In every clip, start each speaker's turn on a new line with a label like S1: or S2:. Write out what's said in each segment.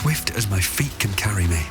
S1: swift as my feet can carry me.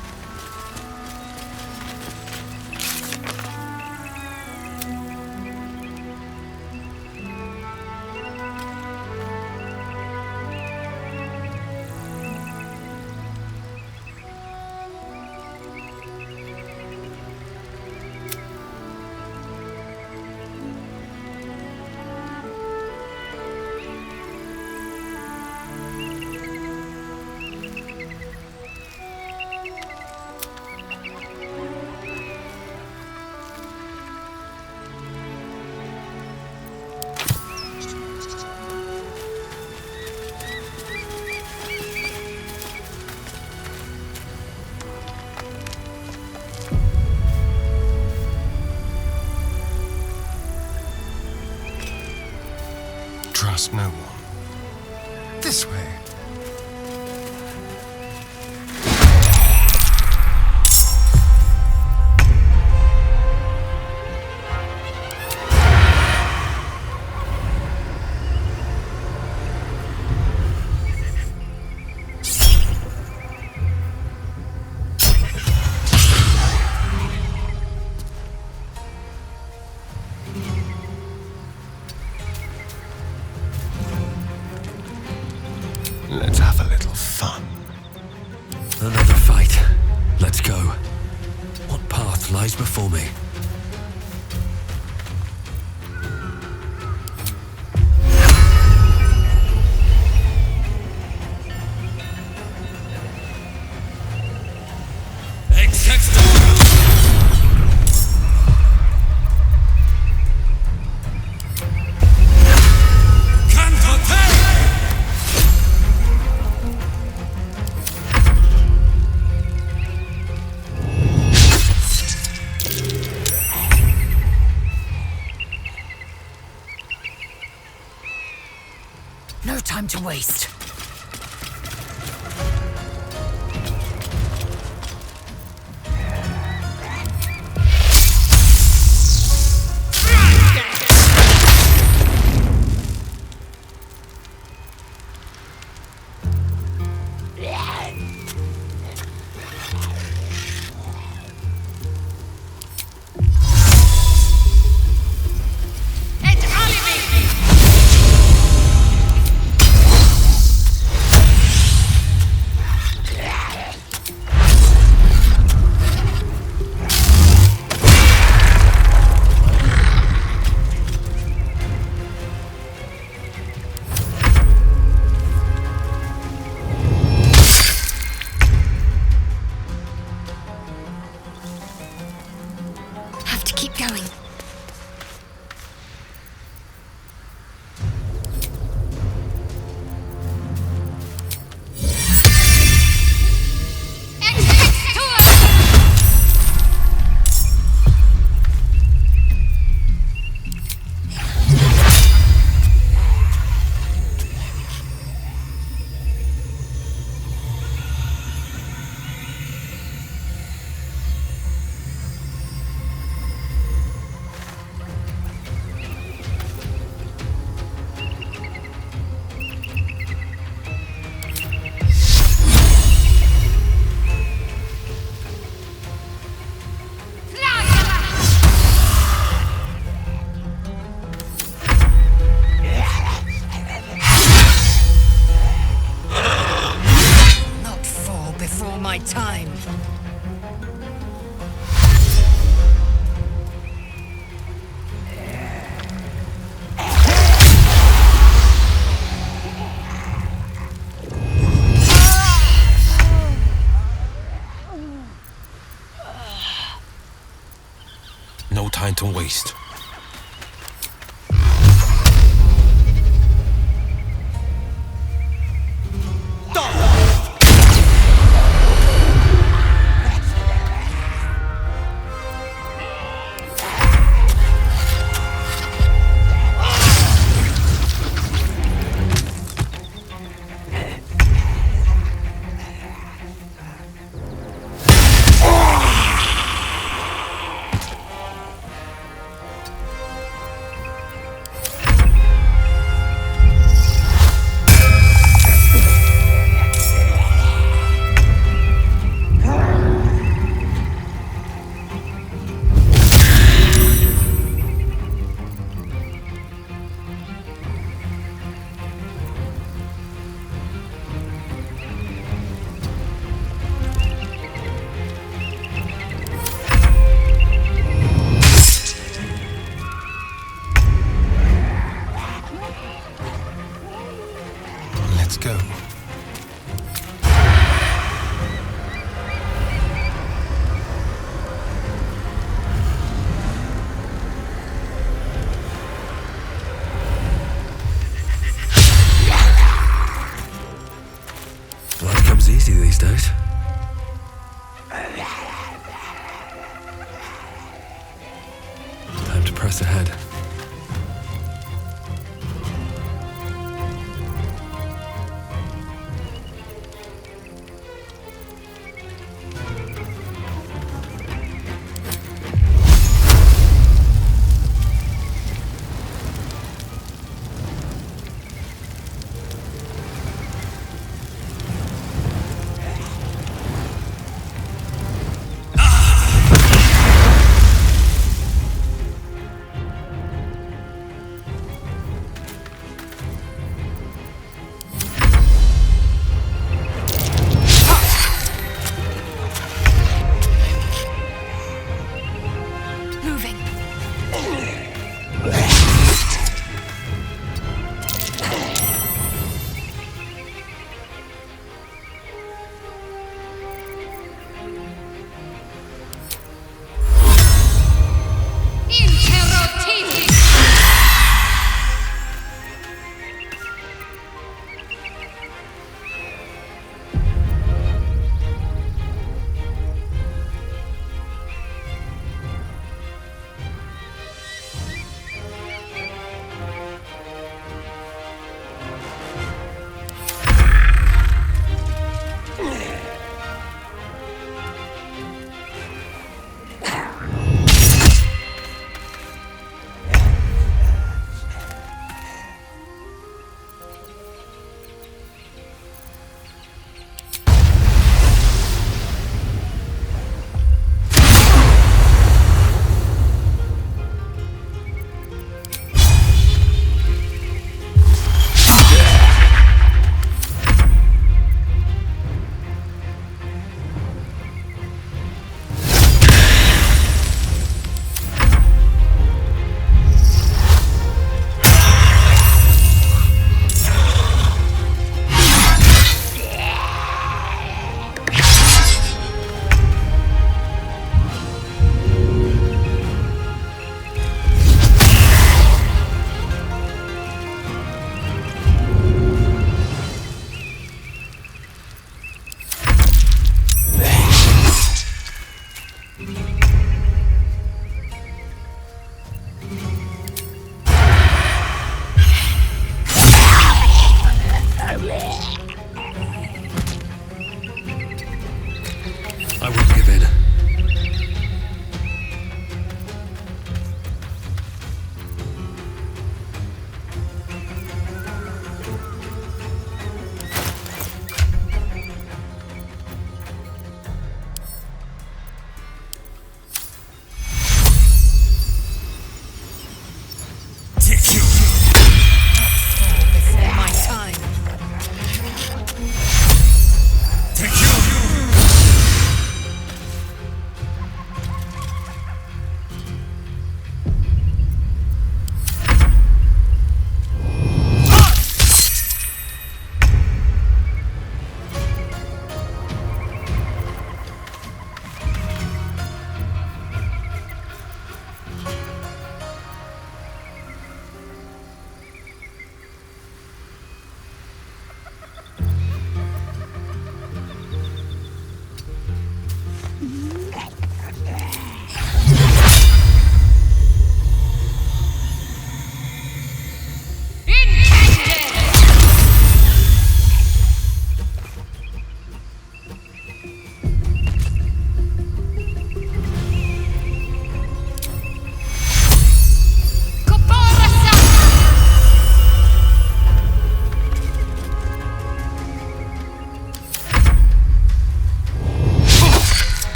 S2: Trust no one. This way. Let's have a little fun.
S1: Another fight. Let's go. What path lies before me?
S3: No time to waste. Keep going. My time.
S2: No time to waste. Let's go.
S1: Life comes easy these days. Time to press ahead.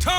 S1: Still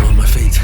S1: on my feet.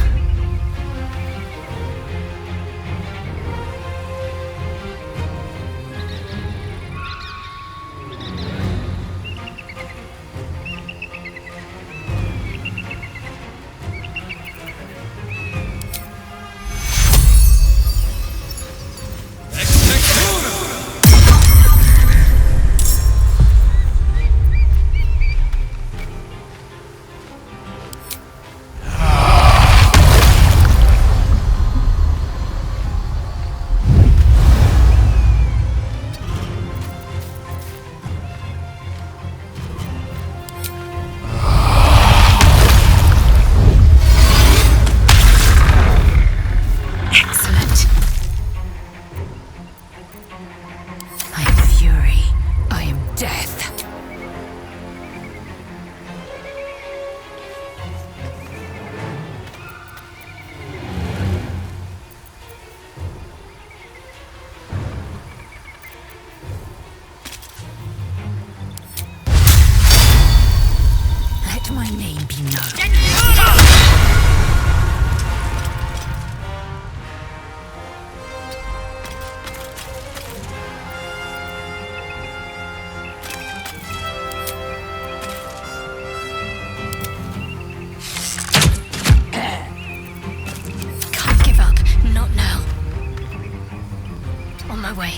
S3: Excellent. I am fury. I am death. Let my name be known. Can't give up. Not now. On my way.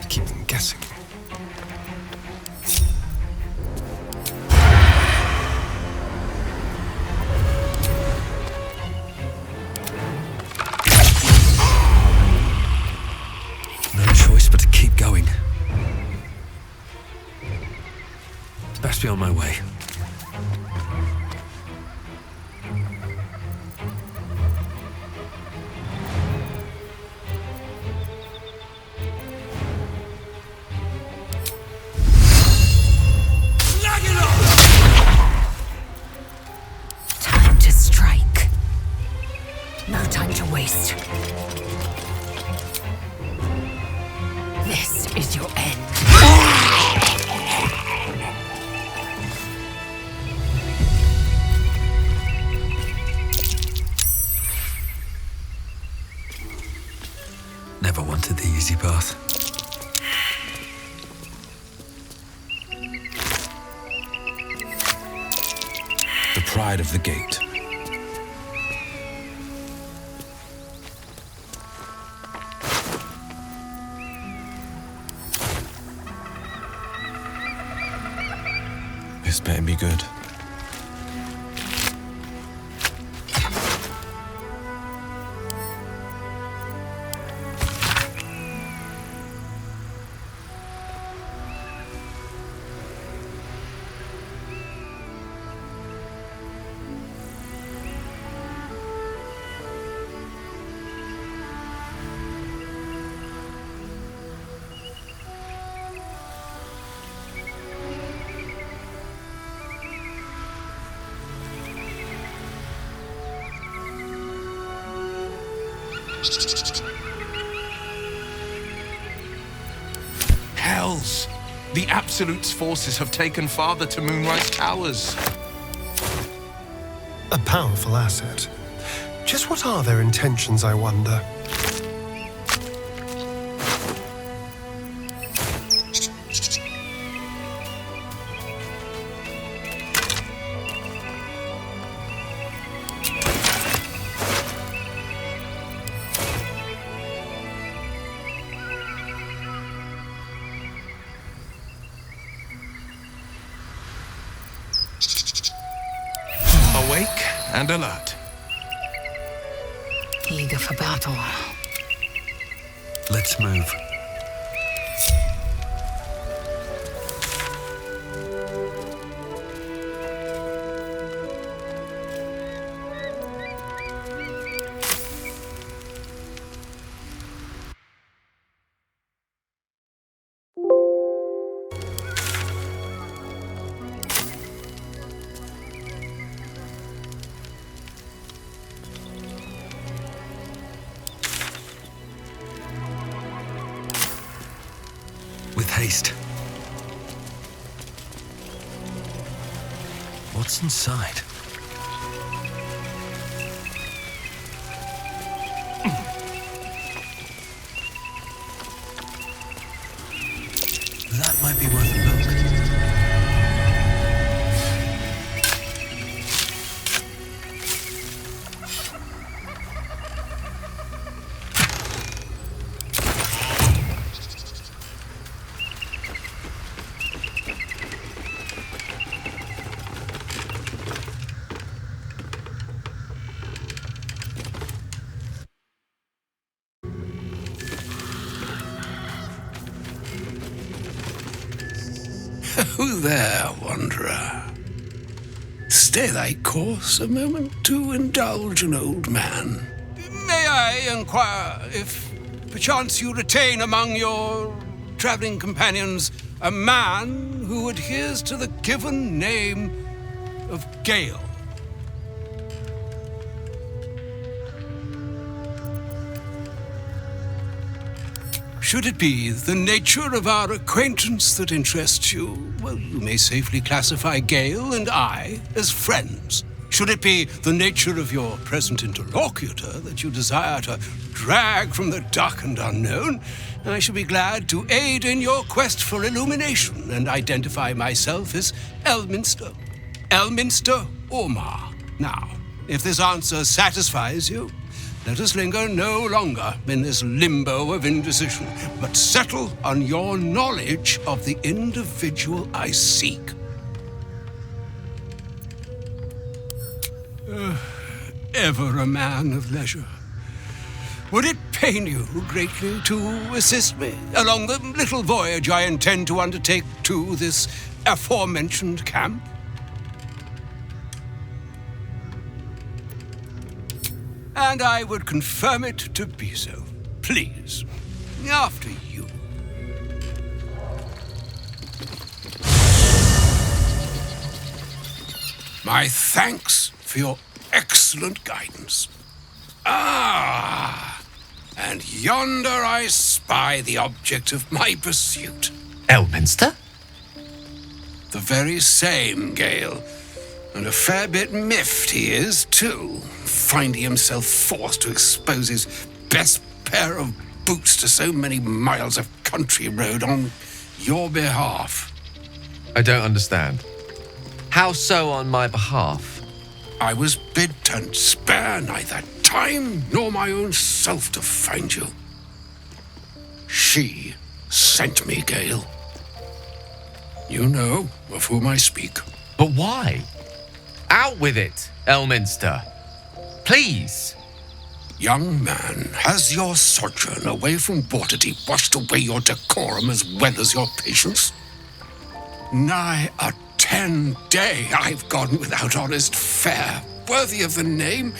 S2: Keep them guessing.
S1: No choice but to keep going. Best be on my way.
S3: Time to strike. No time to waste. This is your end.
S1: Never wanted the easy path.
S2: The pride of the gate. This better be good.
S4: Hells! The Absolute's forces have taken Father to Moonrise Towers.
S5: A powerful asset. Just what are their intentions, I wonder?
S4: Awake and alert.
S3: Eager for battle.
S1: Let's move. With haste. What's inside? That might be worth a look.
S6: Who there, wanderer? Stay thy course a moment to indulge an old man.
S7: May I inquire if perchance you retain among your traveling companions a man who adheres to the given name of Gale? Should it be the nature of our acquaintance that interests you, well, you may safely classify Gale and I as friends. Should it be the nature of your present interlocutor that you desire to drag from the dark and unknown, I shall be glad to aid in your quest for illumination and identify myself as Elminster. Elminster Ormar. Now, if this answer satisfies you, let us linger no longer in this limbo of indecision, but settle on your knowledge of the individual I seek. Ever a man of leisure. Would it pain you greatly to assist me along the little voyage I intend to undertake to this aforementioned camp? And I would confirm it to be so. Please, after you. My thanks for your excellent guidance. Ah, and yonder I spy the object of my pursuit.
S8: Elminster?
S7: The very same, Gale. And a fair bit miffed he is, too, finding himself forced to expose his best pair of boots to so many miles of country road on your behalf.
S8: I don't understand. How so on my behalf?
S7: I was bid to spare neither time nor my own self to find you. She sent me, Gale. You know of whom I speak.
S8: But why? Out with it, Elminster. Please.
S7: Young man, has your sojourn away from Waterdeep washed away your decorum as well as your patience? Nigh a 10-day I've gone without honest fare, worthy of the name,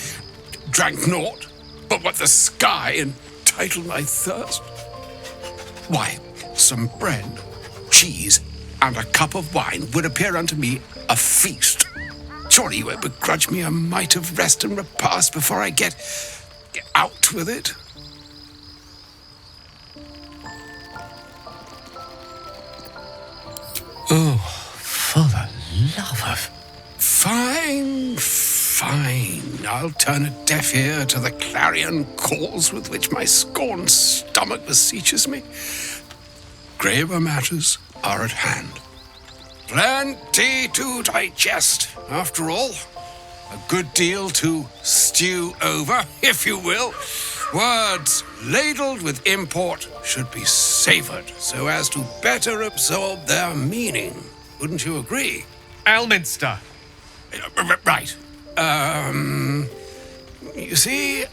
S7: drank naught but what the sky entitled my thirst. Why, some bread, cheese, and a cup of wine would appear unto me a feast. Surely you won't begrudge me a mite of rest and repast before I get out with it?
S3: love of.
S6: Fine. I'll turn a deaf ear to the clarion calls with which my scorned stomach beseeches me. Graver matters are at hand. Plenty to digest, after all. A good deal to stew over, if you will. Words ladled with import should be savored so as to better absorb their meaning. Wouldn't you agree?
S8: Elminster!
S6: Right. You see,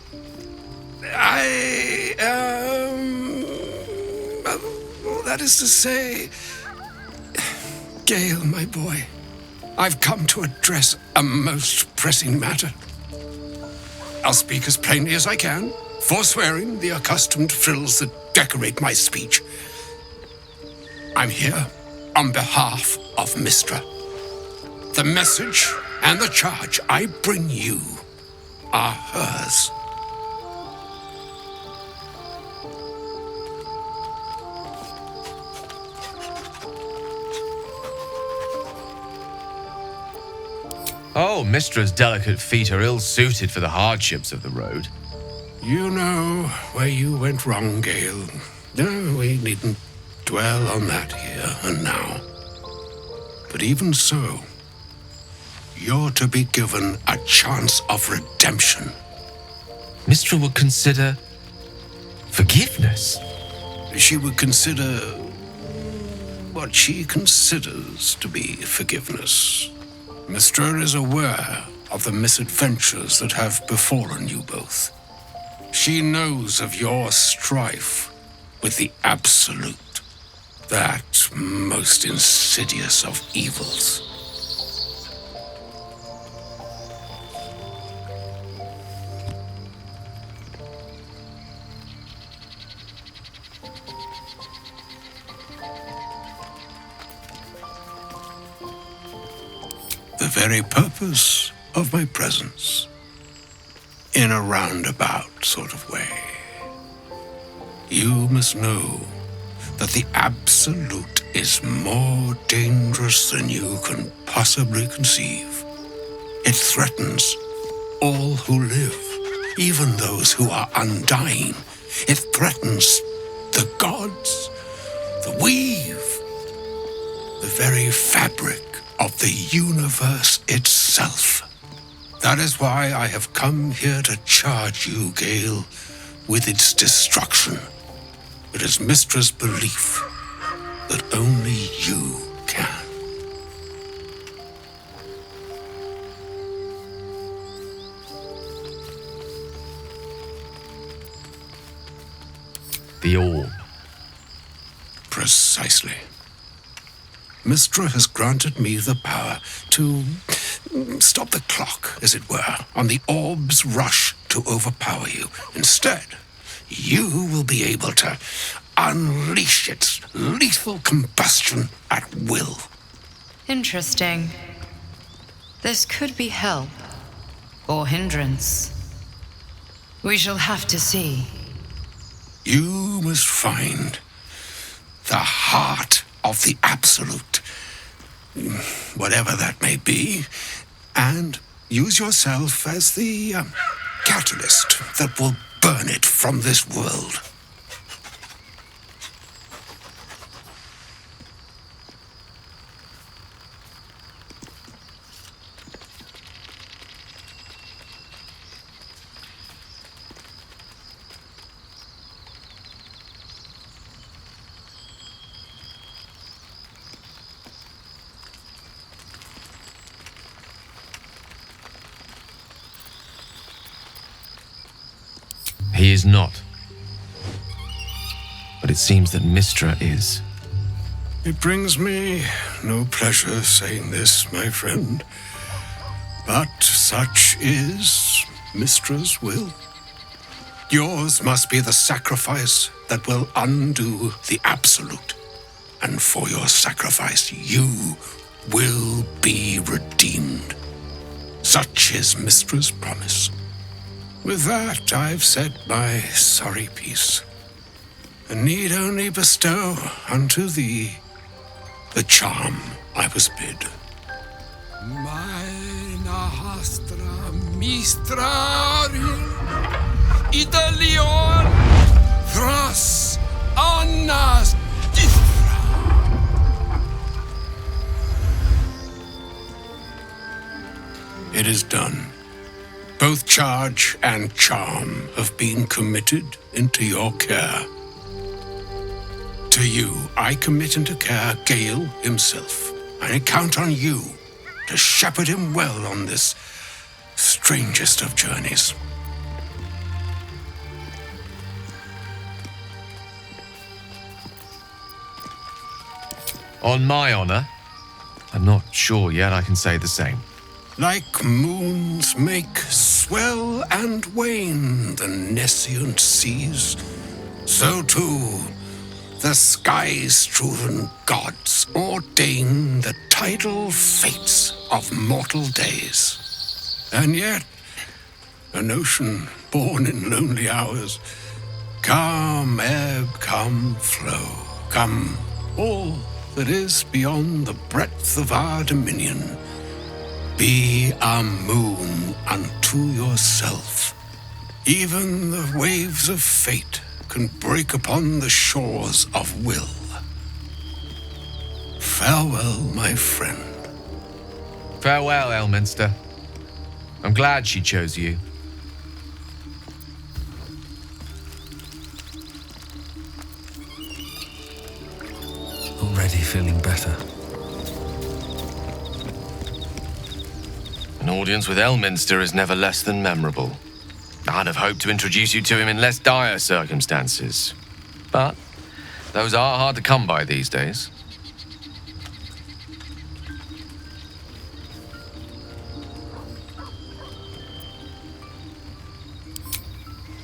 S6: that is to say, Gale, my boy, I've come to address a most pressing matter. I'll speak as plainly as I can, forswearing the accustomed frills that decorate my speech. I'm here on behalf of Mistra. The message and the charge I bring you are hers.
S8: Oh, Mistra's delicate feet are ill-suited for the hardships of the road.
S6: You know where you went wrong, Gale. No, we needn't dwell on that here and now. But even so, you're to be given a chance of redemption.
S8: Mistra would consider forgiveness.
S6: She would consider what she considers to be forgiveness. Mistra is aware of the misadventures that have befallen you both. She knows of your strife with the Absolute, that most insidious of evils. The very purpose of my presence, in a roundabout sort of way. You must know that the Absolute is more dangerous than you can possibly conceive. It threatens all who live, even those who are undying. It threatens the gods, the weave, the very fabric of the universe itself. That is why I have come here to charge you, Gale, with its destruction. It is Mistra's belief that only you can.
S8: The orb.
S6: Precisely. Mistra has granted me the power to stop the clock, as it were, on the orb's rush to overpower you. Instead, you will be able to unleash its lethal combustion at will.
S3: Interesting. This could be help or hindrance. We shall have to see.
S6: You must find the heart of the Absolute, whatever that may be, and use yourself as the catalyst that will burn it from this world.
S8: He is not. But it seems that Mistra is.
S6: It brings me no pleasure saying this, my friend, but such is Mistra's will. Yours must be the sacrifice that will undo the Absolute, and for your sacrifice you will be redeemed. Such is Mistra's promise. With that, I've said my sorry piece, and need only bestow unto thee the charm I was bid.
S7: Mina hastra mistrari Idalion Thras Annas Dithra. It is done. Both charge and charm have been committed into your care. To you, I commit into care Gale himself. I count on you to shepherd him well on this strangest of journeys.
S8: On my honor, I'm not sure yet I can say the same.
S7: Like moons make swell and wane the nescient seas, so too the sky-strewn gods ordain the tidal fates of mortal days. And yet, an ocean born in lonely hours, come ebb, come flow, come all that is beyond the breadth of our dominion. Be a moon unto yourself. Even the waves of fate can break upon the shores of will. Farewell, my friend.
S8: Farewell, Elminster. I'm glad she chose you.
S1: Already feeling better.
S8: An audience with Elminster is never less than memorable. I'd have hoped to introduce you to him in less dire circumstances. But those are hard to come by these days.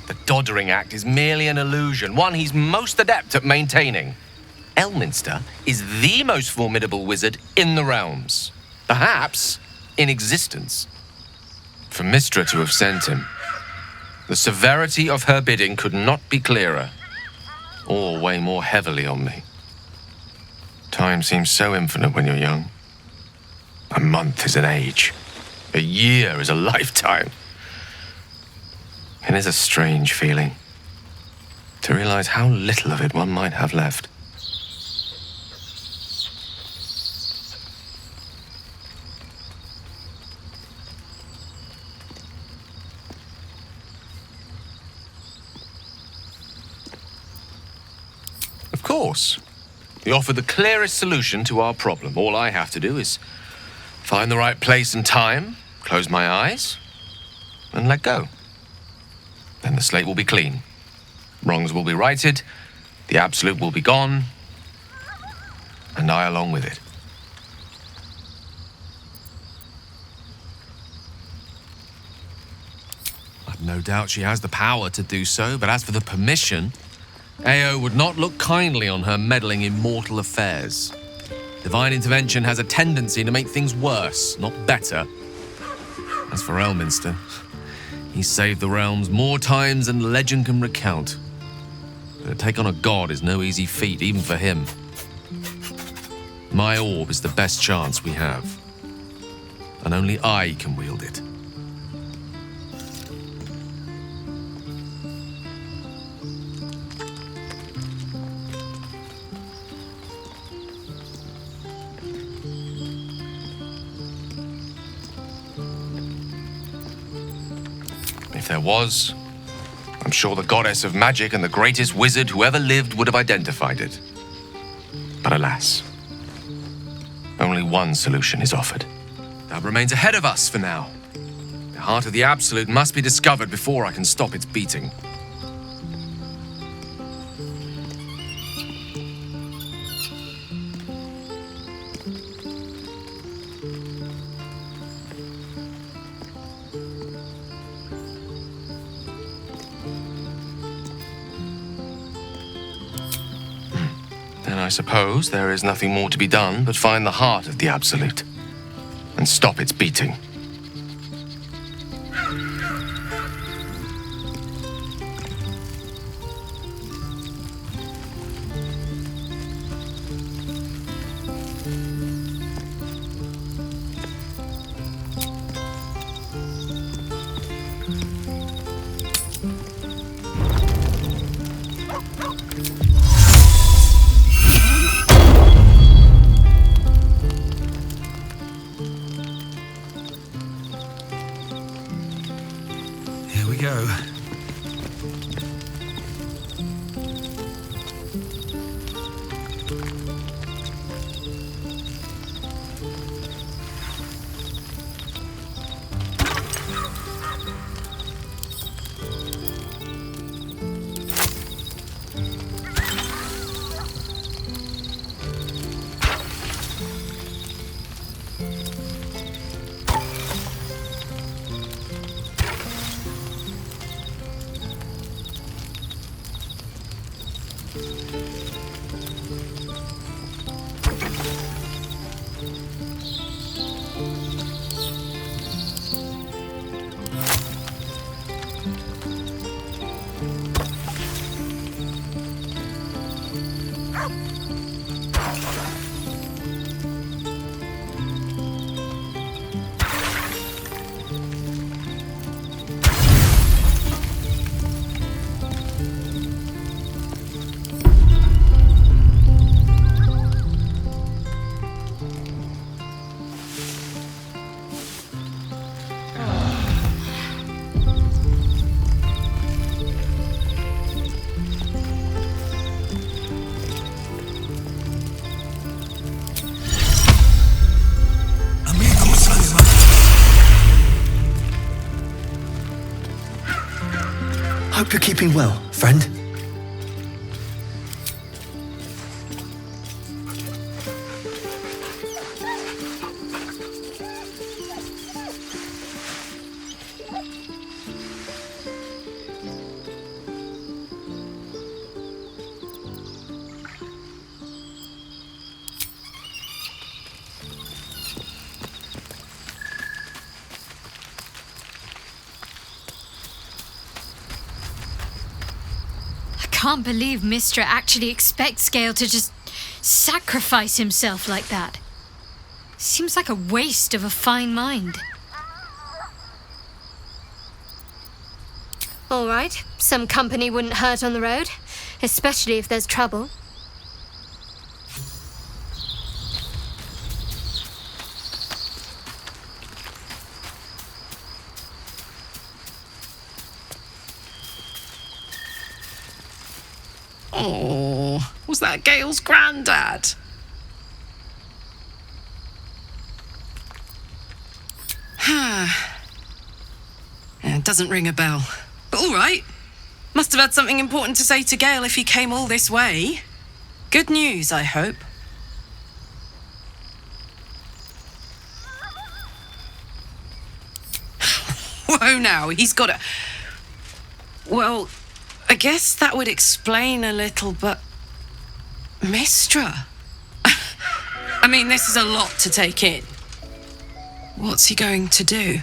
S8: The Doddering Act is merely an illusion, one he's most adept at maintaining. Elminster is the most formidable wizard in the realms. Perhaps in existence. For Mystra to have sent him, the severity of her bidding could not be clearer, or weigh more heavily on me. Time seems so infinite when you're young. A month is an age. A year is a lifetime. It is a strange feeling to realize how little of it one might have left. Of course. We offer the clearest solution to our problem. All I have to do is find the right place and time, close my eyes, and let go. Then the slate will be clean. Wrongs will be righted, the absolute will be gone, and I along with it. I've no doubt she has the power to do so, but as for the permission, Ao would not look kindly on her meddling in mortal affairs. Divine intervention has a tendency to make things worse, not better. As for Elminster, he's saved the realms more times than legend can recount. But to take on a god is no easy feat, even for him. My orb is the best chance we have, and only I can wield it. If there was, I'm sure the goddess of magic and the greatest wizard who ever lived would have identified it. But alas, only one solution is offered. That remains ahead of us for now. The heart of the Absolute must be discovered before I can stop its beating. Then I suppose there is nothing more to be done but find the heart of the Absolute and stop its beating.
S1: we go.
S9: Hope you're keeping well, friend.
S3: I can't believe Mistra actually expects Gale to just sacrifice himself like that. Seems like a waste of a fine mind.
S10: All right, some company wouldn't hurt on the road, especially if there's trouble.
S11: Oh, was that Gale's granddad? It doesn't ring a bell. But all right. Must have had something important to say to Gale if he came all this way. Good news, I hope. Whoa now, he's got a... Well, I guess that would explain a little, but... Mistra? I mean, this is a lot to take in. What's he going to do?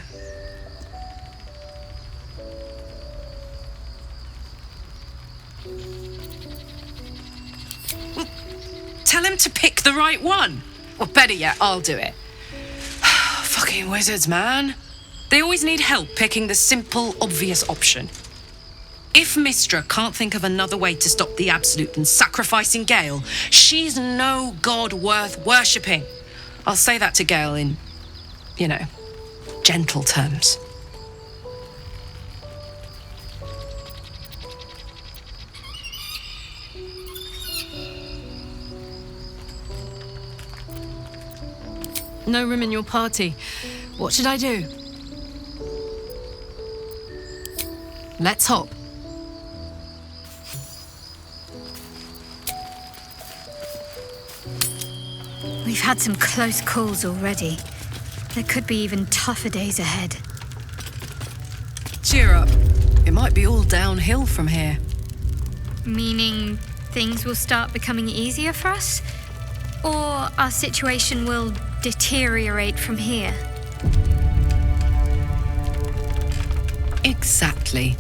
S11: Well, tell him to pick the right one. Or better yet, I'll do it. Fucking wizards, man. They always need help picking the simple, obvious option. If Mistra can't think of another way to stop the Absolute than sacrificing Gale, she's no god worth worshipping. I'll say that to Gale in, you know, gentle terms. No room in your party. What should I do? Let's hop.
S3: We've had some close calls already. There could be even tougher days ahead.
S11: Cheer up. It might be all downhill from here.
S3: Meaning things will start becoming easier for us? Or our situation will deteriorate from here?
S11: Exactly.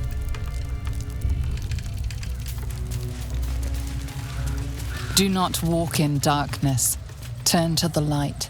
S12: Do not walk in darkness. Turn to the light.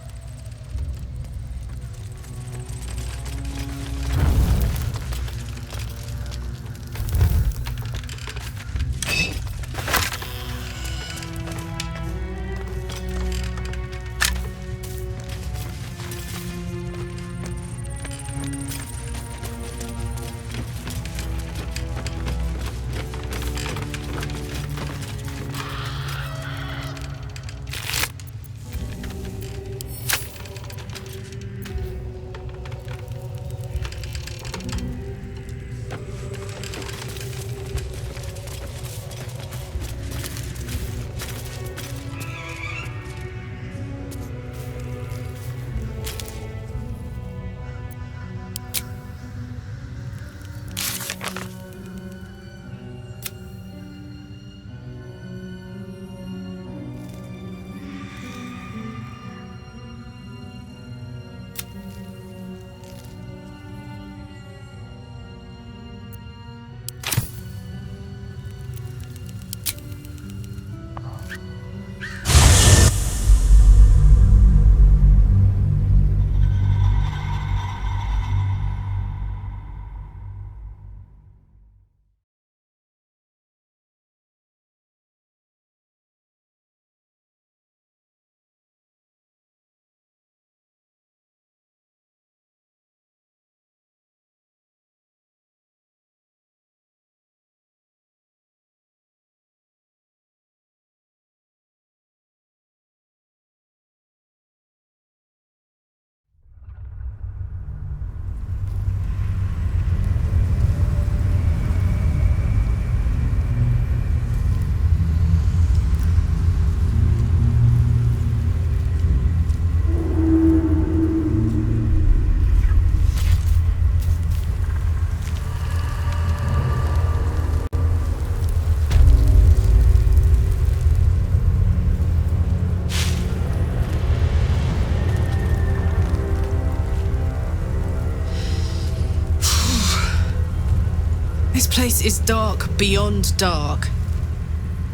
S11: This place is dark beyond dark.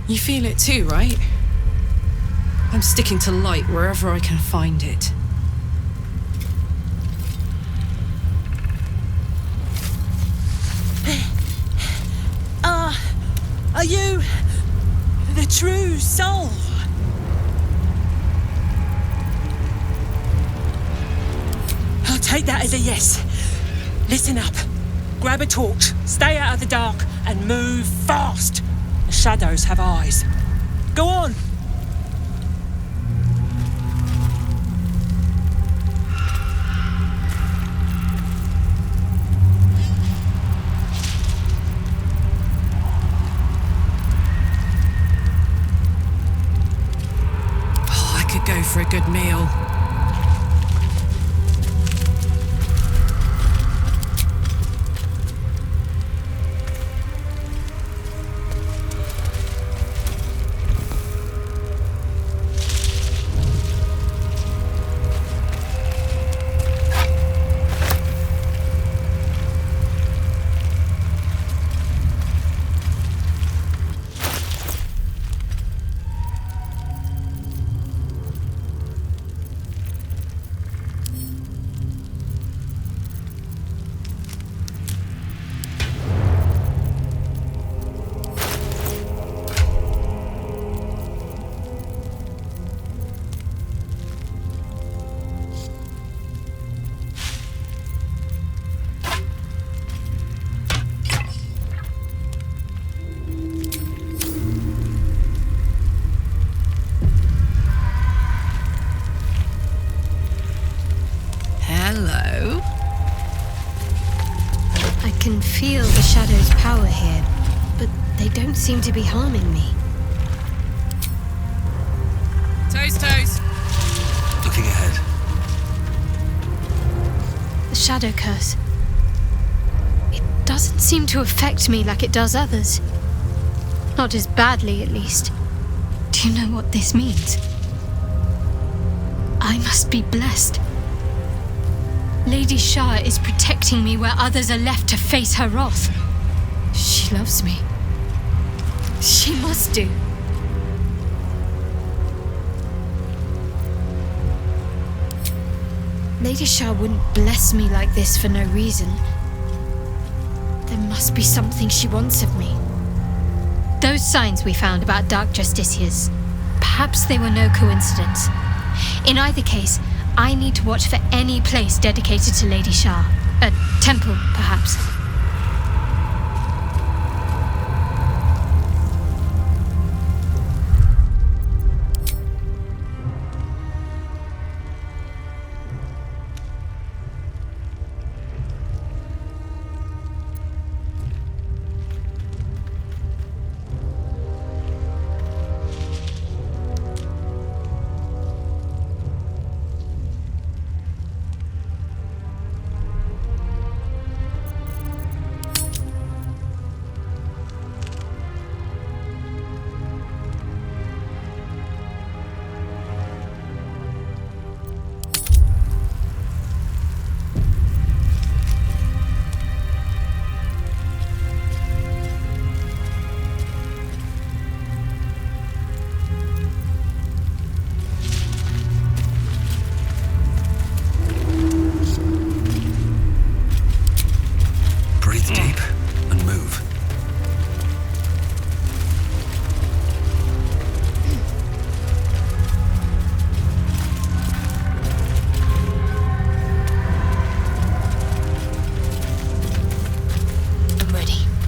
S11: You feel it too, right? I'm sticking to light wherever I can find it.
S13: Are you the true soul? I'll take that as a yes. Listen up. Grab a torch, stay out of the dark, and move fast. The shadows have eyes. Go on.
S11: Go for a good meal. Hello.
S10: I can feel the shadow's power here, but they don't seem to be harming me.
S11: Toes.
S1: Looking ahead.
S10: The shadow curse. It doesn't seem to affect me like it does others. Not as badly, at least. Do you know what this means? I must be blessed. Lady Shah is protecting me where others are left to face her wrath. She loves me. She must do. Lady Shah wouldn't bless me like this for no reason. There must be something she wants of me. Those signs we found about Dark Justiciars, perhaps they were no coincidence. In either case, I need to watch for any place dedicated to Lady Shah. A temple, perhaps.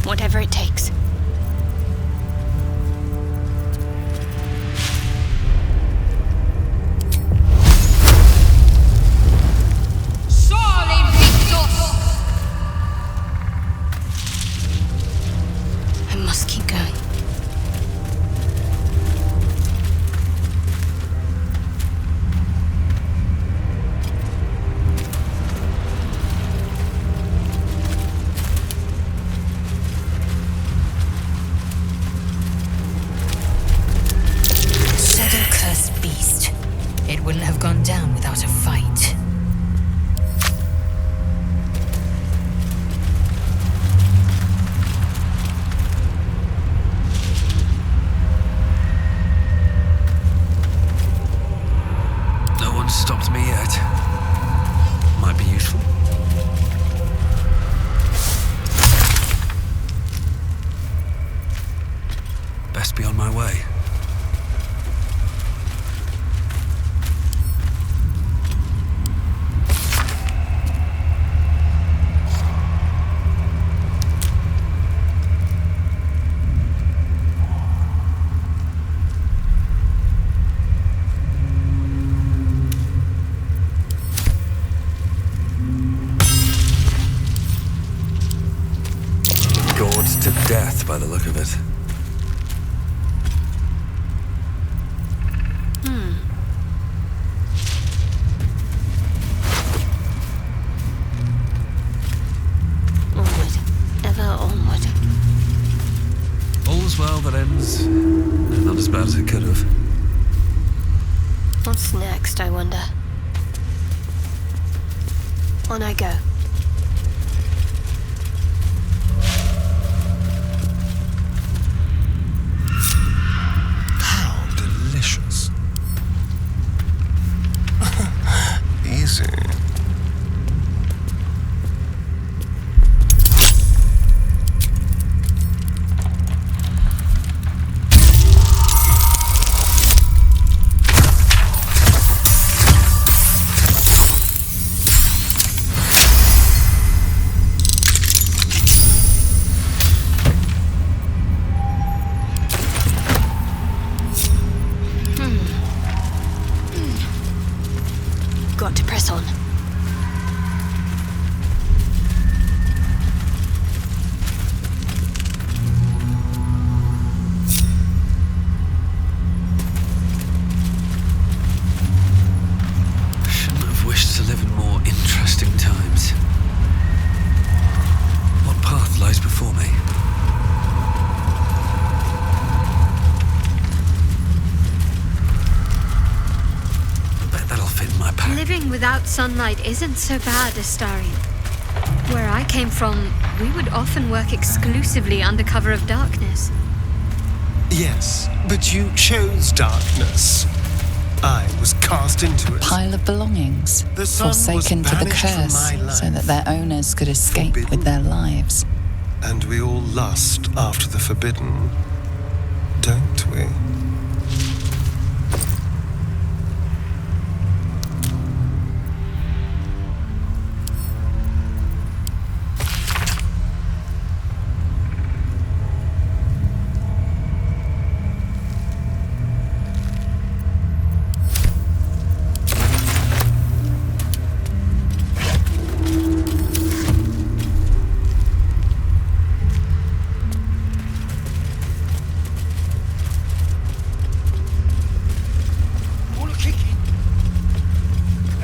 S10: Whatever it takes. I must keep going.
S1: must be on my way. To death by the look of it.
S10: Onward. Ever onward.
S1: All's well that ends not as bad as it could have.
S10: What's next, I wonder? On I go.
S5: Delicious. Easy.
S10: Got to press on.
S1: Shouldn't have wished to live in more interesting times. What path lies before me?
S10: Living without sunlight isn't so bad, Astarion. Where I came from, we would often work exclusively under cover of darkness.
S5: Yes, but you chose darkness. I was cast into it.
S12: Pile of belongings,
S5: The sun was
S12: forsaken to the
S5: banished from
S12: curse,
S5: my life.
S12: so that their owners could escape with their lives.
S5: And we all lust after the forbidden, don't we?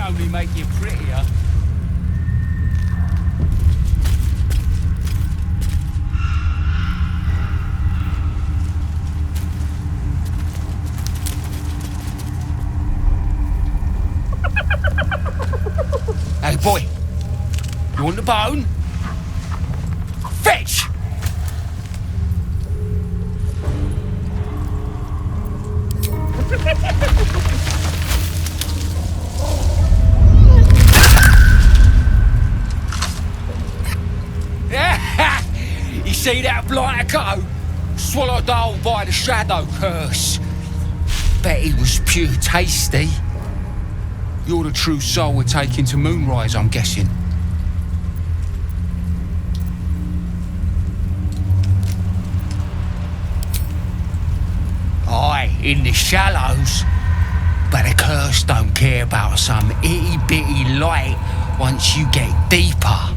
S14: Only make you prettier. Hey boy, you want the bone? Fetch! You see that blighter go? Swallowed whole by the shadow curse. Bet he was pure tasty. You're the true soul we're taking to Moonrise, I'm guessing. Aye, in the shallows. But the curse don't care about some itty-bitty light once you get deeper.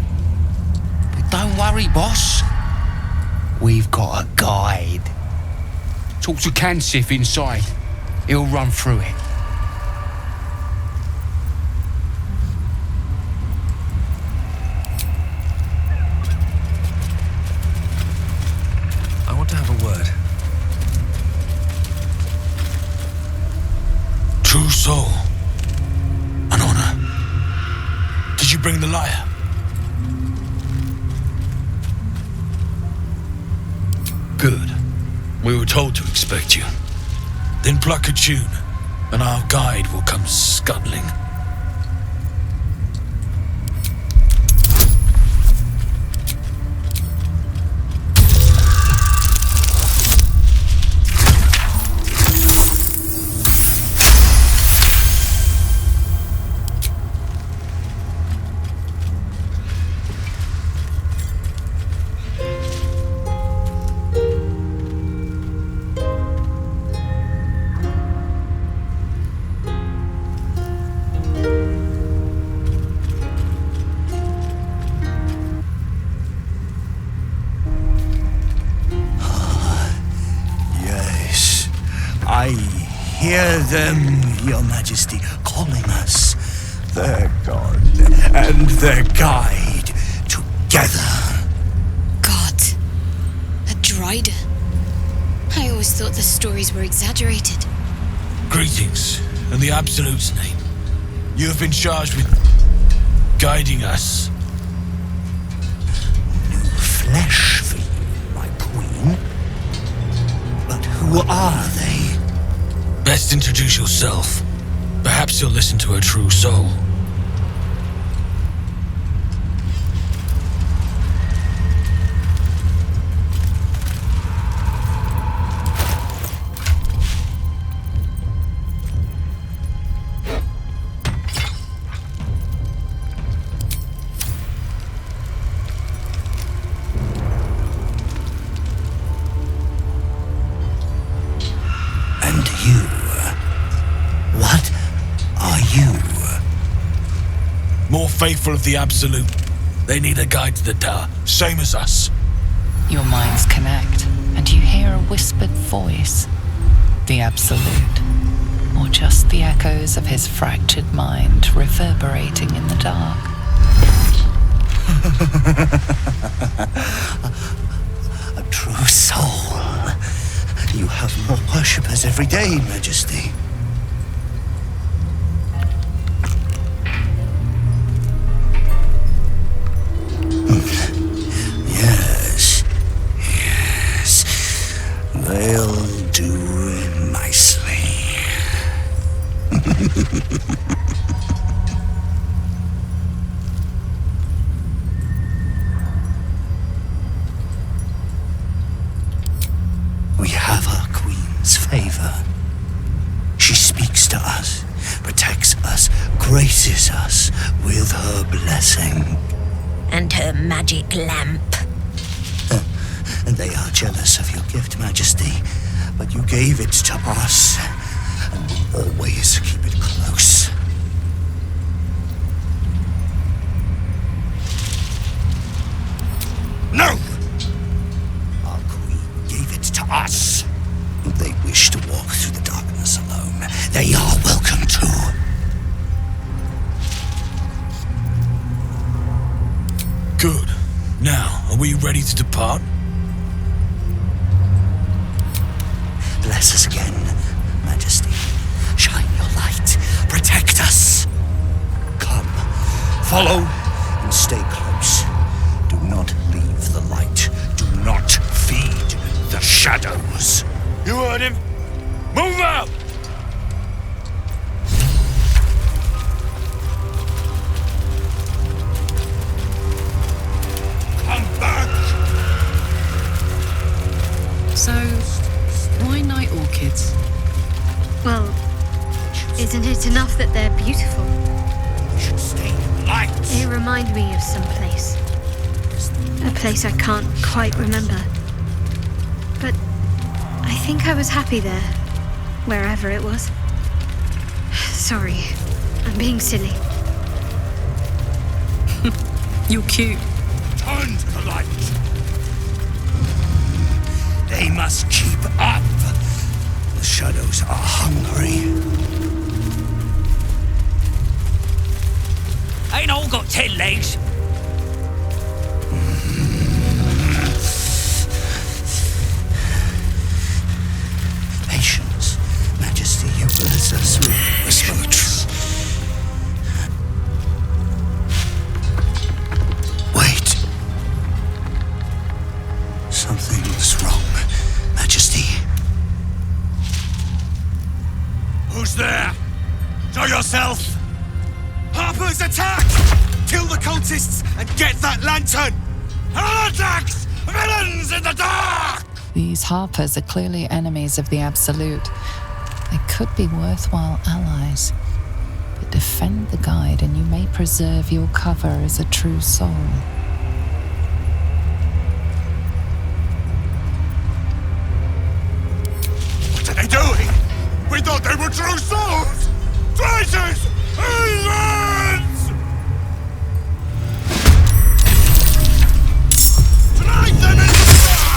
S14: But don't worry, boss. We've got a guide. Talk to Kansif inside. He'll run through it.
S1: I want to have a word.
S6: True soul. An honor. Did you bring the lyre? Good. We were told to expect you. Then pluck a tune, and our guide will come scuttling.
S15: I hear them, Your Majesty, calling us their god and their guide together.
S10: God. A Druid. I always thought the stories were exaggerated.
S1: Greetings, in the Absolute's name. You have been charged with guiding us.
S15: New flesh for you, my queen. But who are they?
S1: Best introduce yourself. Perhaps you'll listen to a true soul. Faithful of the Absolute. They need a guide to the tower, same as us.
S12: Your minds connect, and you hear a whispered voice. The Absolute, or just the echoes of his fractured mind reverberating in the dark.
S15: A true soul. You have more worshippers every day, Majesty. They'll do nicely. We have our queen's favor. She speaks to us, protects us, graces us with her blessing.
S10: And her magic lamp.
S15: And they are jealous of your gift, Majesty. But you gave it to us, and we'll always keep it close. No! Our queen gave it to us. If they wish to walk through the darkness alone, they are welcome to.
S1: Good. Now, are we ready to depart?
S15: Bless us again, Majesty. Shine your light. Protect us. Come, follow, and stay close. Do not leave the light. Do not feed the shadows.
S1: You heard him. Move out!
S15: Come back!
S11: So, why night orchids?
S3: Well, isn't it enough that they're beautiful? They remind me of some place. A place I can't quite remember. But I think I was happy there, wherever it was. Sorry, I'm being silly.
S11: You're cute.
S15: Turn to the light. They must keep up. The shadows are hungry.
S13: Ain't all got 10 legs.
S15: Patience, Majesty, you bless us with patience. Wait. Something's wrong, Majesty.
S16: Who's there? Show yourself! Harper's attack! Kill the cultists and get that lantern! Heretics! Villains in the dark!
S12: These Harpers are clearly enemies of the Absolute. They could be worthwhile allies. But defend the guide and you may preserve your cover as a true soul.
S16: What are they doing? We thought they were true souls! Traitors! Heathens! Drive them in the dark!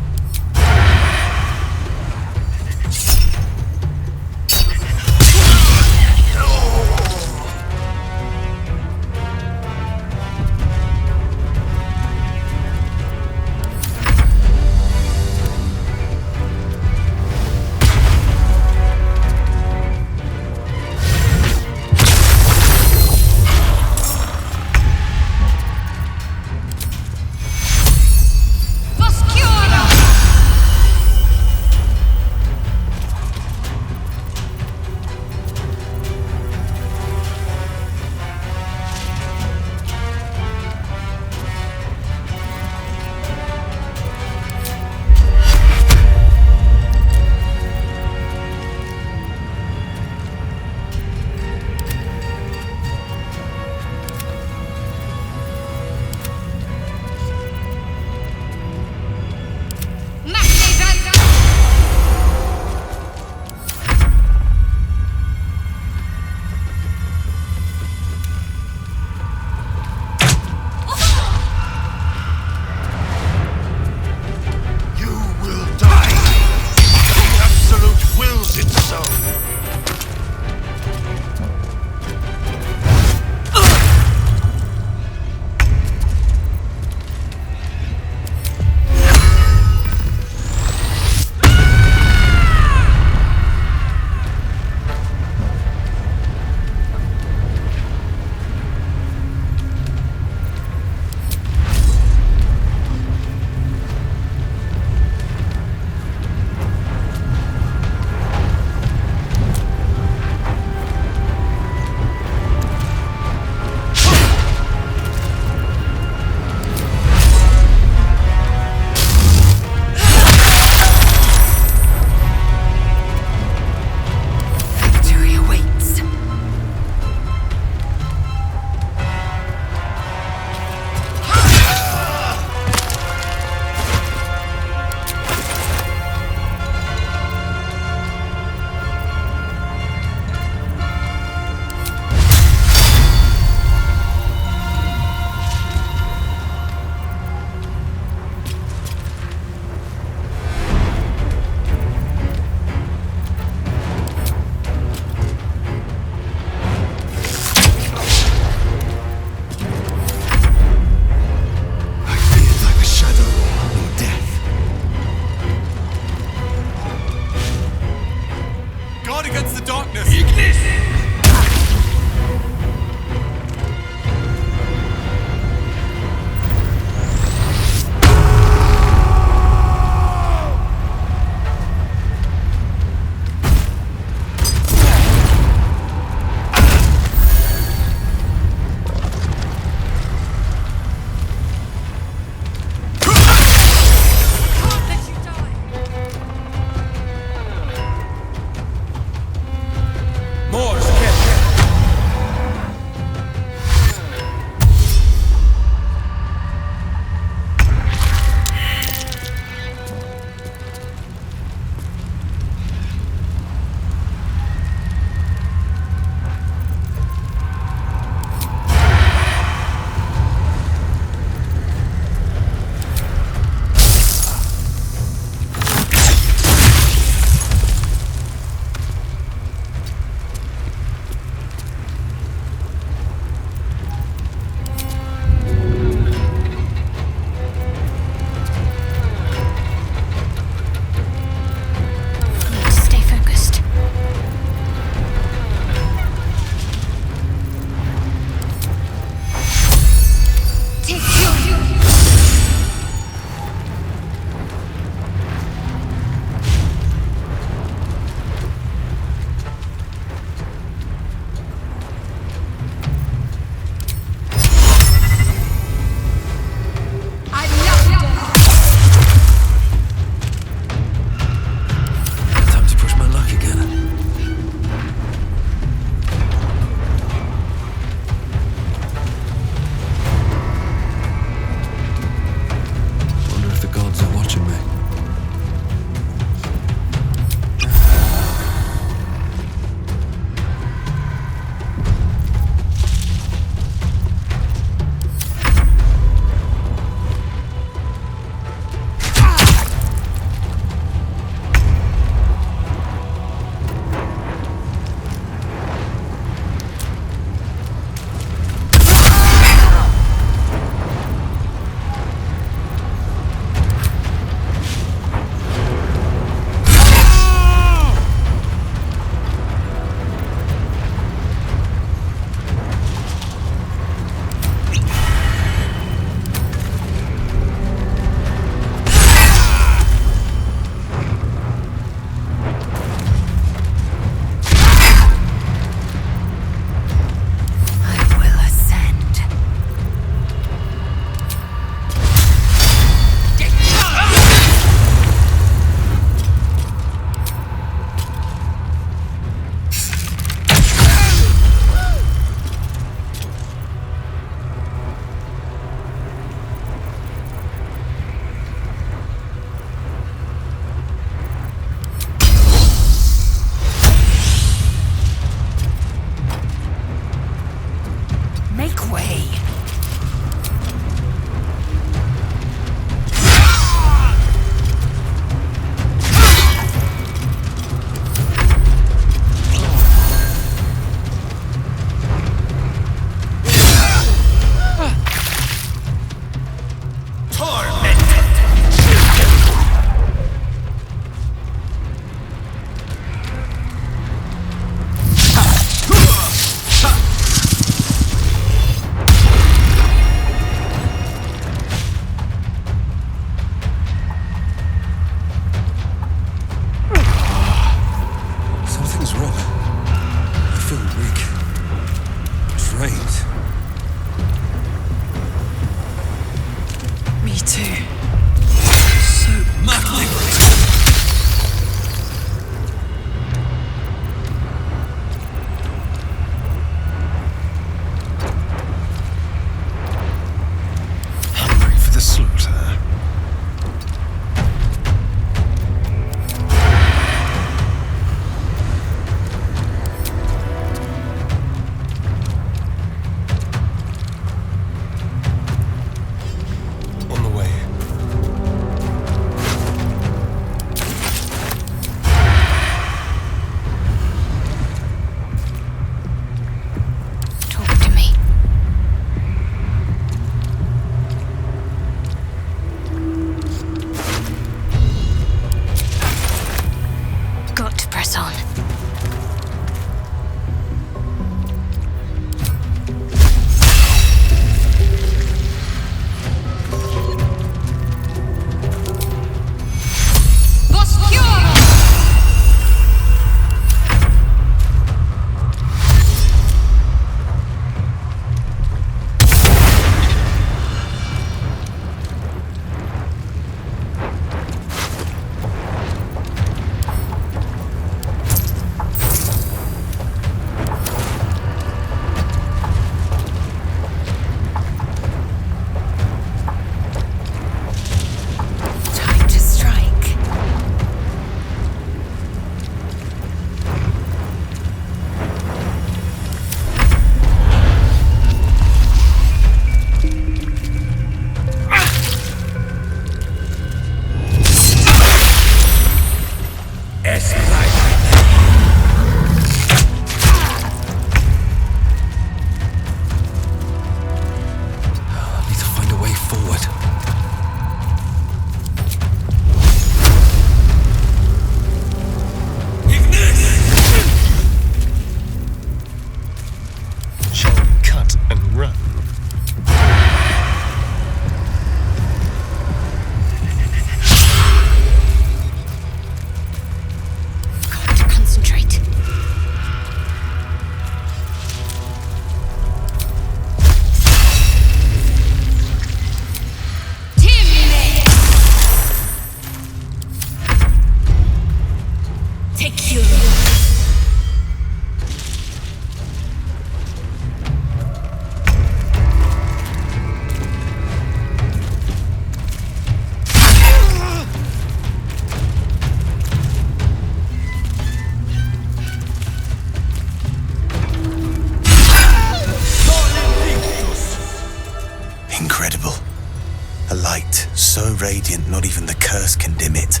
S17: radiant, not even the curse can dim it.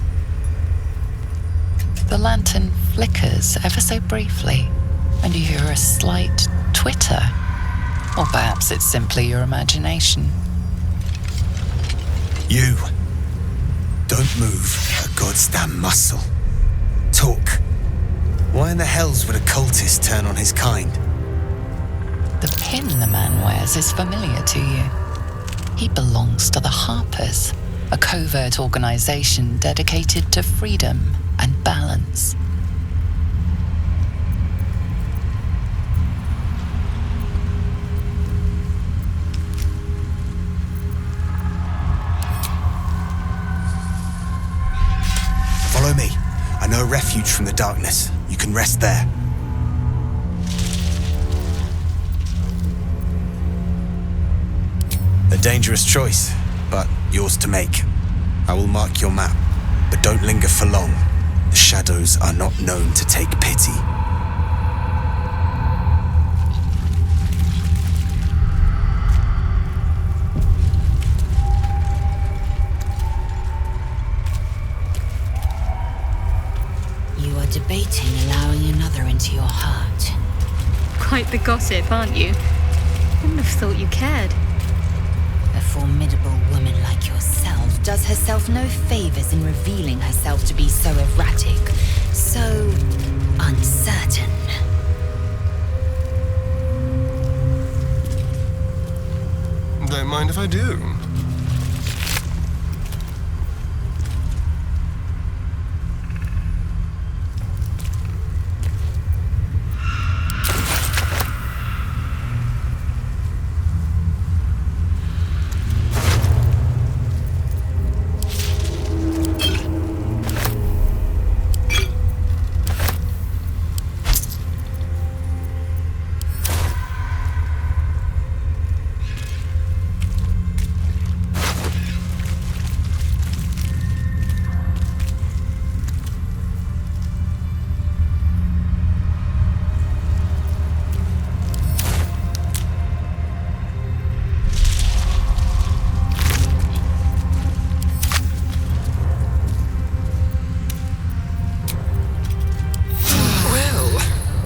S12: The lantern flickers ever so briefly, and you hear a slight twitter. Or perhaps it's simply your imagination.
S17: You. Don't move a goddamn muscle. Talk. Why in the hells would a cultist turn on his kind?
S12: The pin the man wears is familiar to you. He belongs to the Harpers, a covert organization dedicated to freedom and balance.
S17: Follow me. I know a refuge from the darkness. You can rest there. A dangerous choice, but yours to make. I will mark your map, but don't linger for long. The shadows are not known to take pity.
S18: You are debating allowing another into your heart.
S3: Quite the gossip, aren't you? Wouldn't have thought you cared.
S18: A formidable woman like yourself does herself no favors in revealing herself to be so erratic, so uncertain.
S5: Don't mind if I do.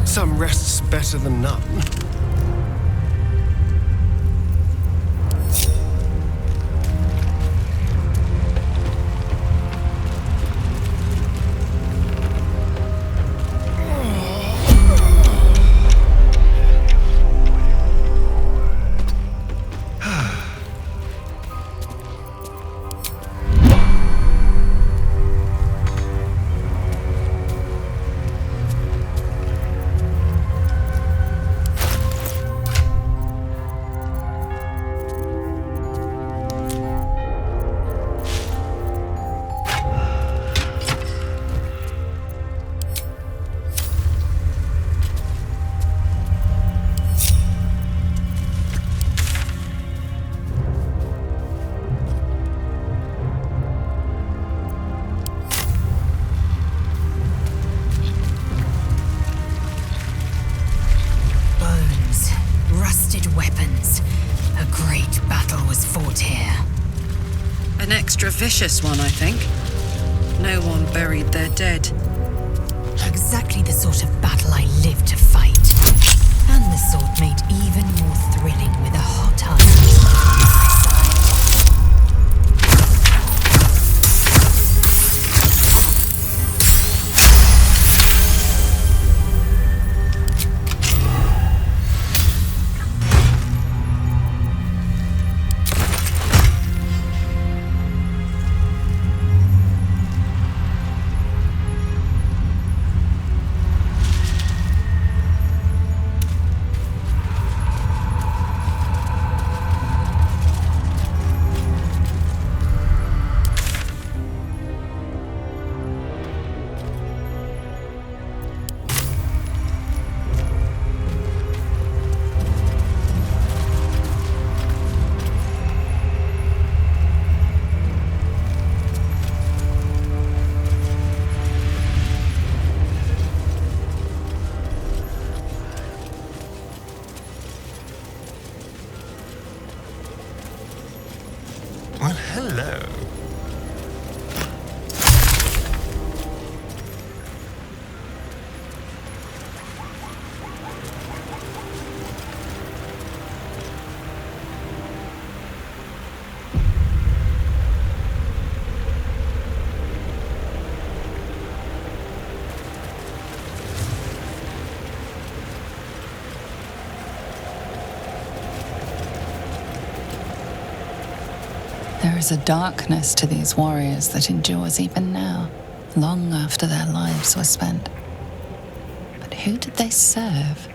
S5: Some rest's better than none.
S11: Extra vicious one, I think. No one buried their dead.
S18: Exactly the sort of battle I live to fight. And the sort made even more thrilling with a hot-hearted by my side.
S12: is a darkness to these warriors that endures even now, long after their lives were spent. But who did they serve?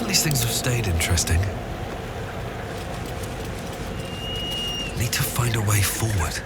S2: These things have stayed interesting. Need to find a way forward.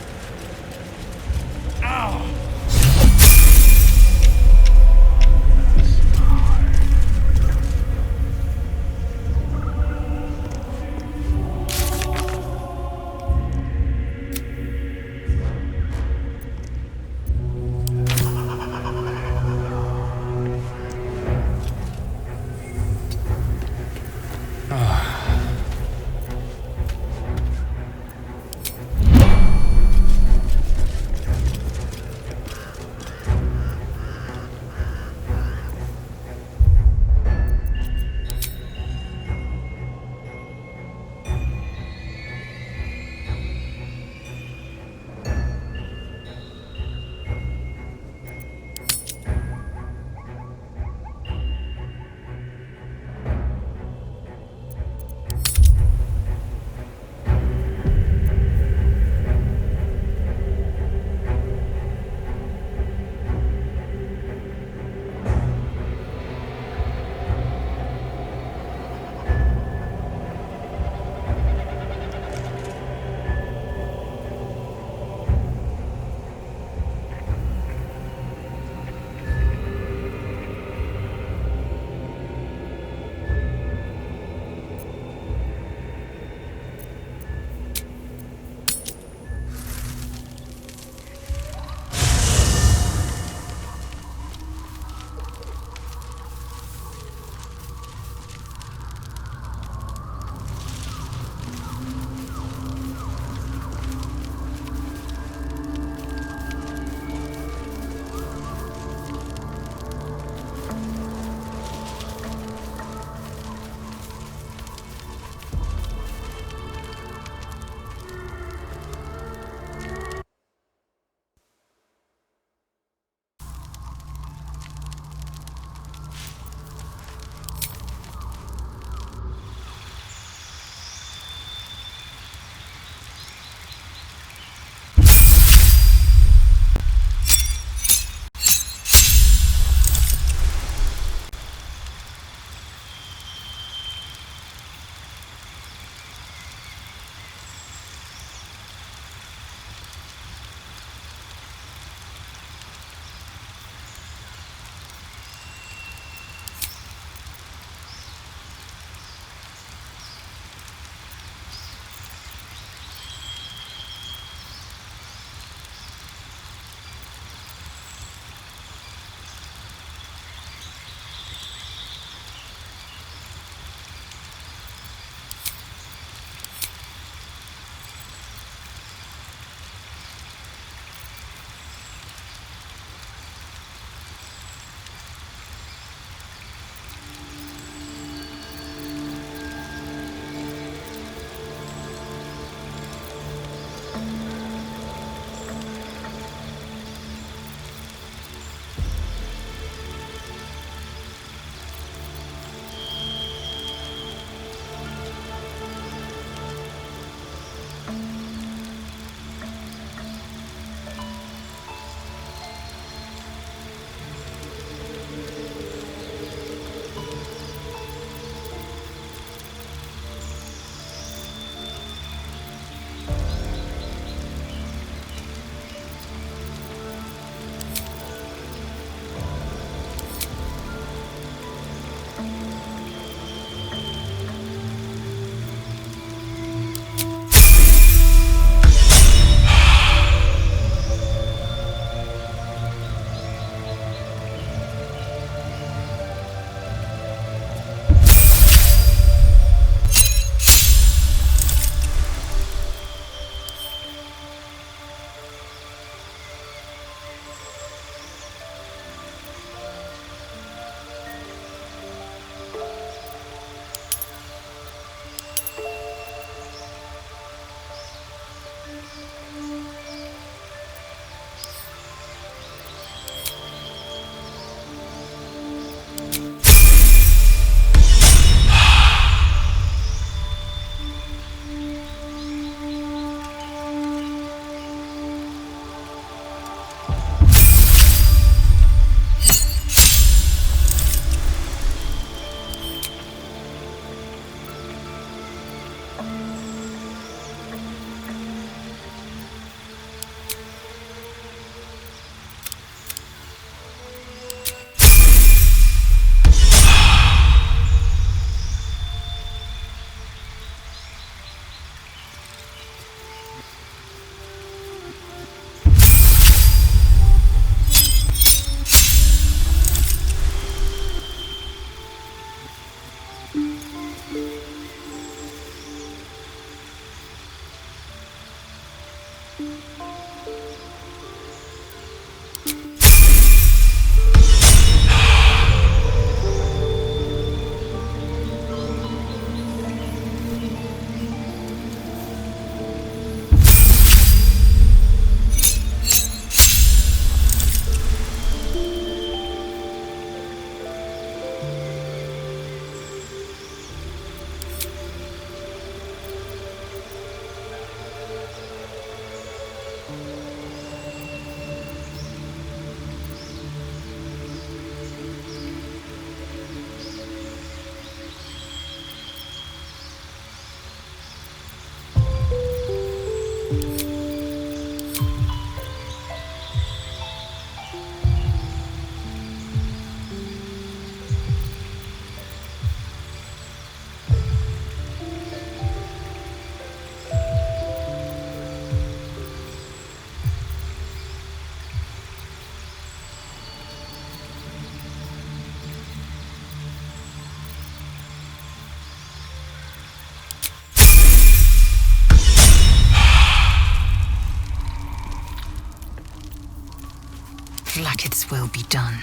S18: Blacketh's will be done.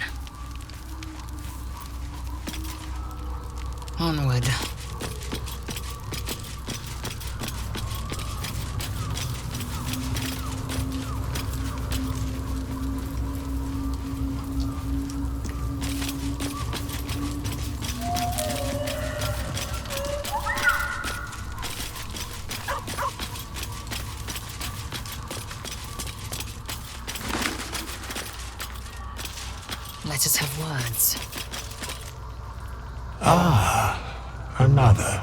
S18: Onward. Let us have words.
S6: Another.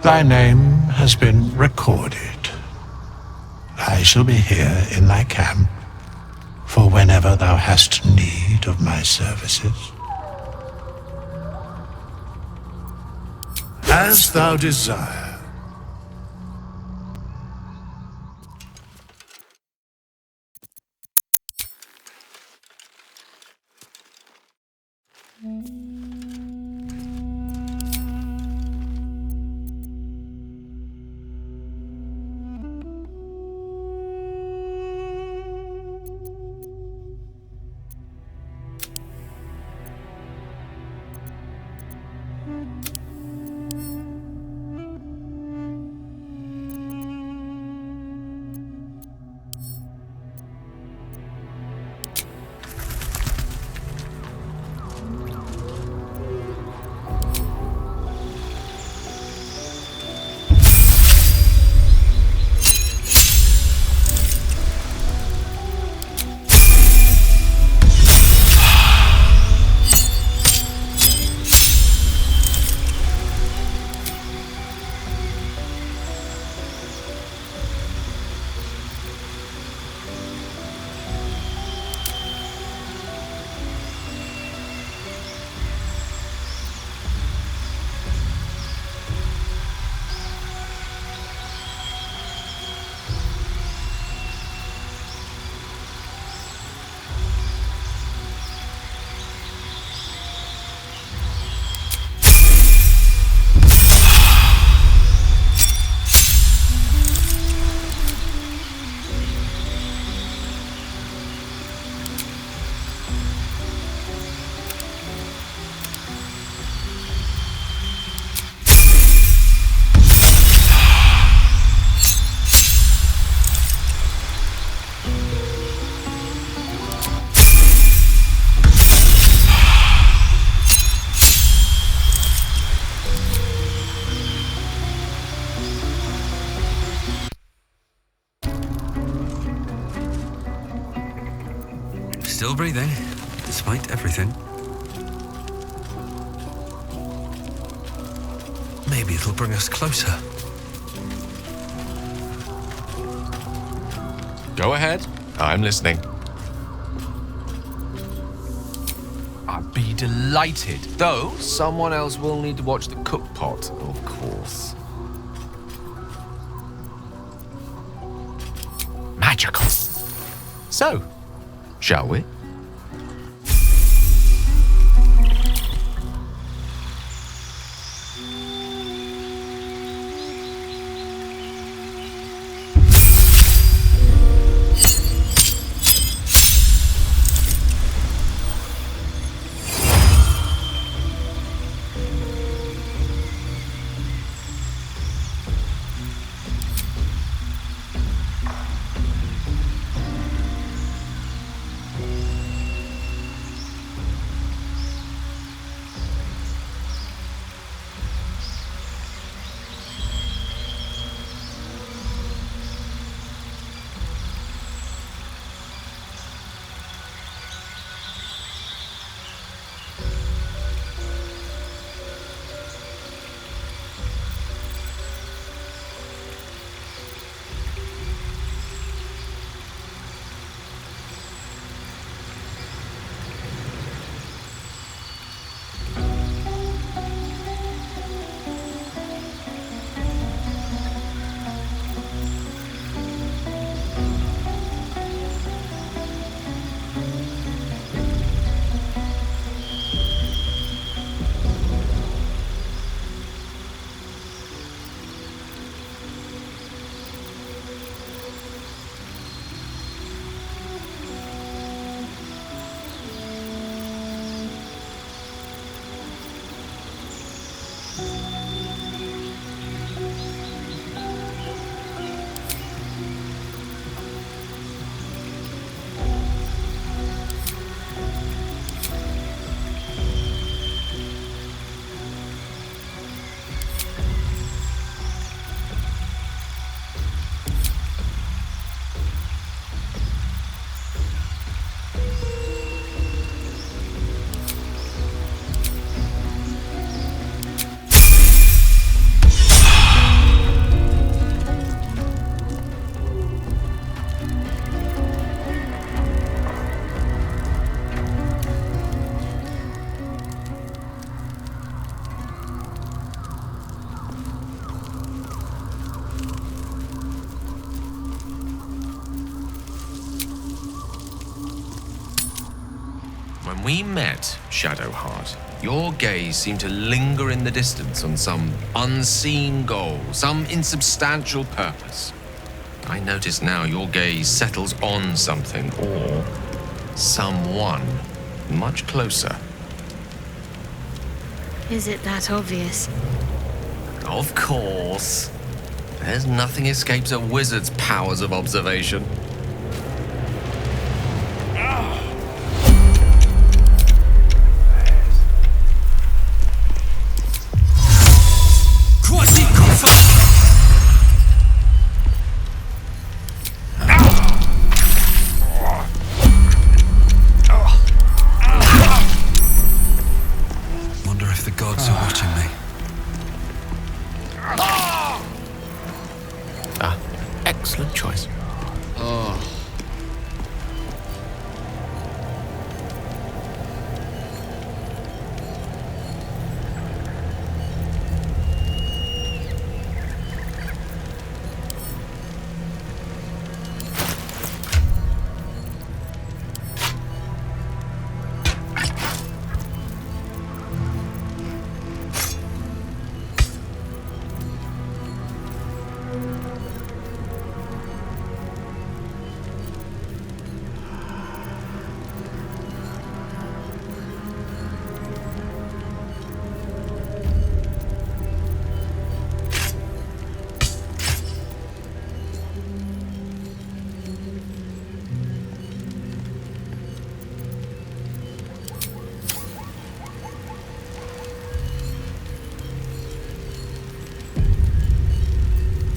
S6: Thy name has been recorded. I shall be here in thy camp for whenever thou hast need of my services. As thou desire.
S2: Still breathing, despite everything. Maybe it'll bring us closer.
S8: Go ahead. I'm listening. I'd be delighted. Though, someone else will need to watch the cook pot, of course. Magical. So, shall we? When we met, Shadowheart, your gaze seemed to linger in the distance on some unseen goal, some insubstantial purpose. I notice now your gaze settles on something or someone much closer.
S3: Is it that obvious?
S8: Of course. There's nothing escapes a wizard's powers of observation.
S2: Wonder if the gods are watching me.
S8: Excellent choice.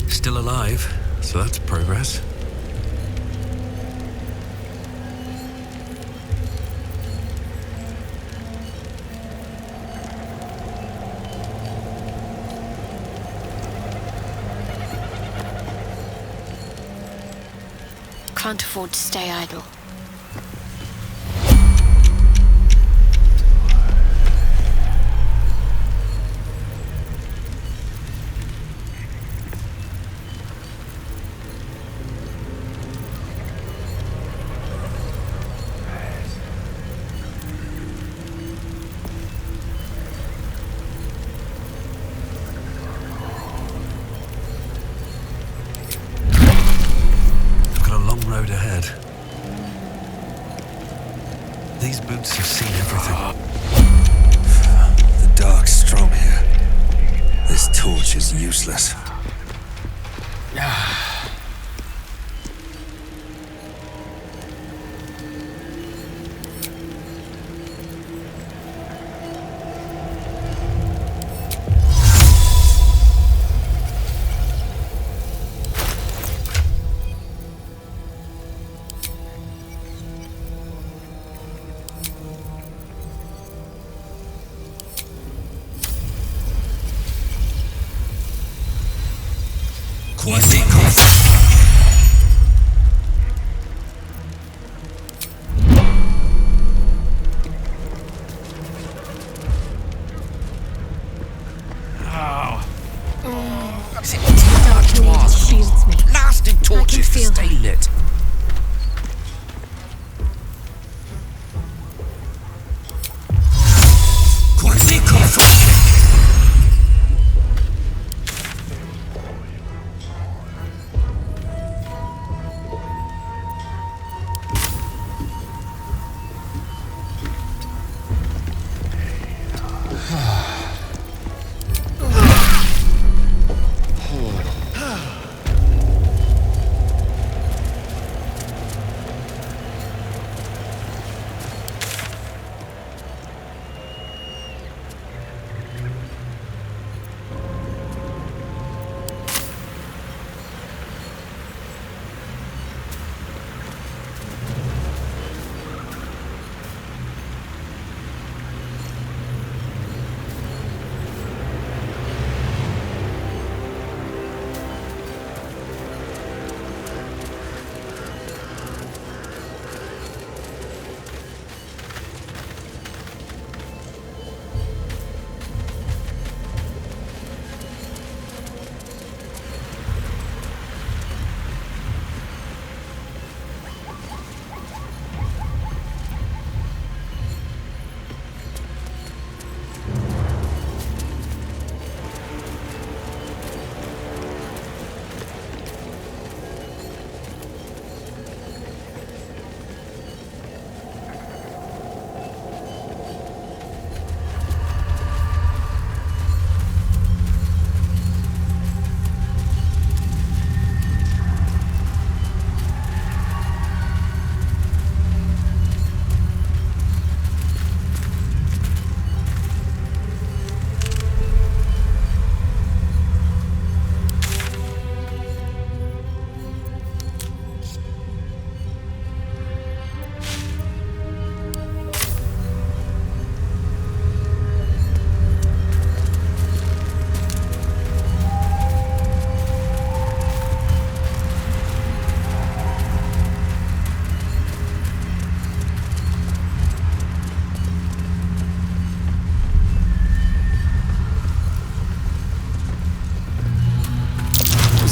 S2: Still alive, so that's progress.
S3: Can't afford to stay idle.
S2: Road ahead. These boots have seen everything.
S17: The dark's strong here. This torch is useless.
S10: Shields me.
S2: Blasted torches to stay lit.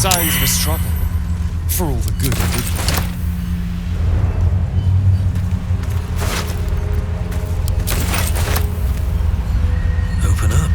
S5: Signs of a struggle. For all the good it did.
S2: Open up.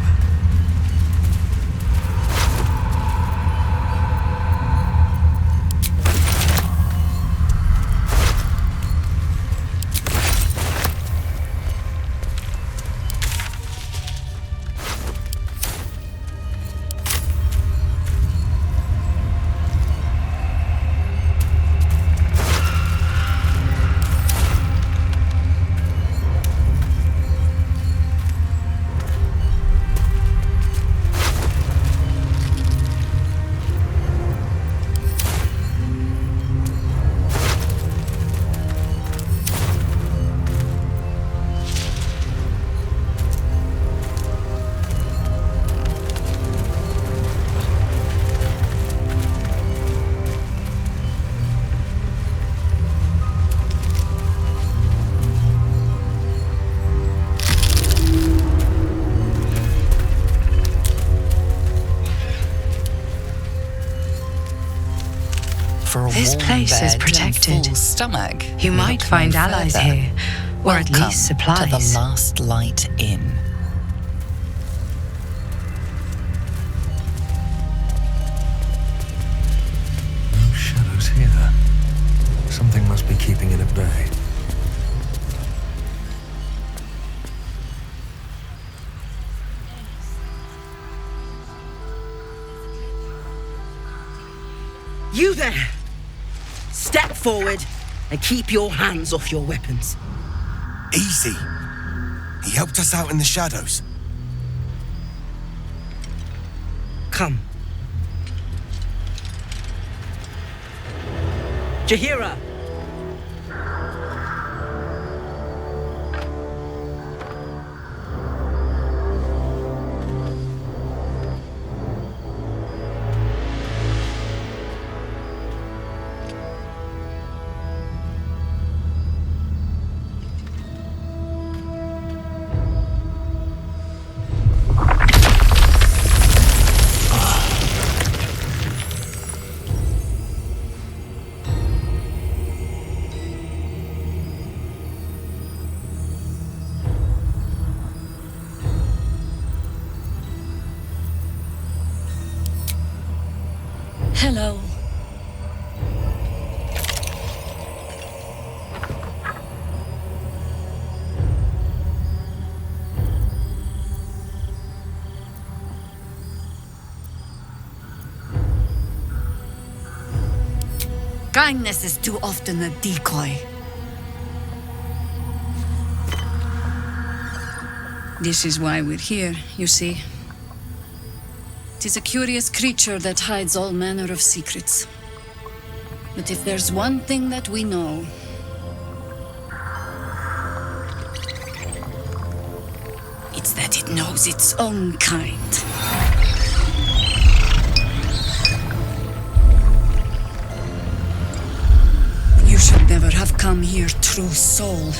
S12: This place is protected. Stomach. You might find allies here, or at least supplies. To the Last Light Inn.
S2: No shadows here. Something must be keeping it at bay.
S19: You there! Step forward and keep your hands off your weapons.
S17: Easy. He helped us out in the shadows.
S19: Come. Jahira!
S13: Hello.
S18: Kindness is too often a decoy.
S11: This is why we're here, you see. 'Tis a curious creature that hides all manner of secrets. But if there's one thing that we know, it's that it knows its own kind. You should never have come here, true soul.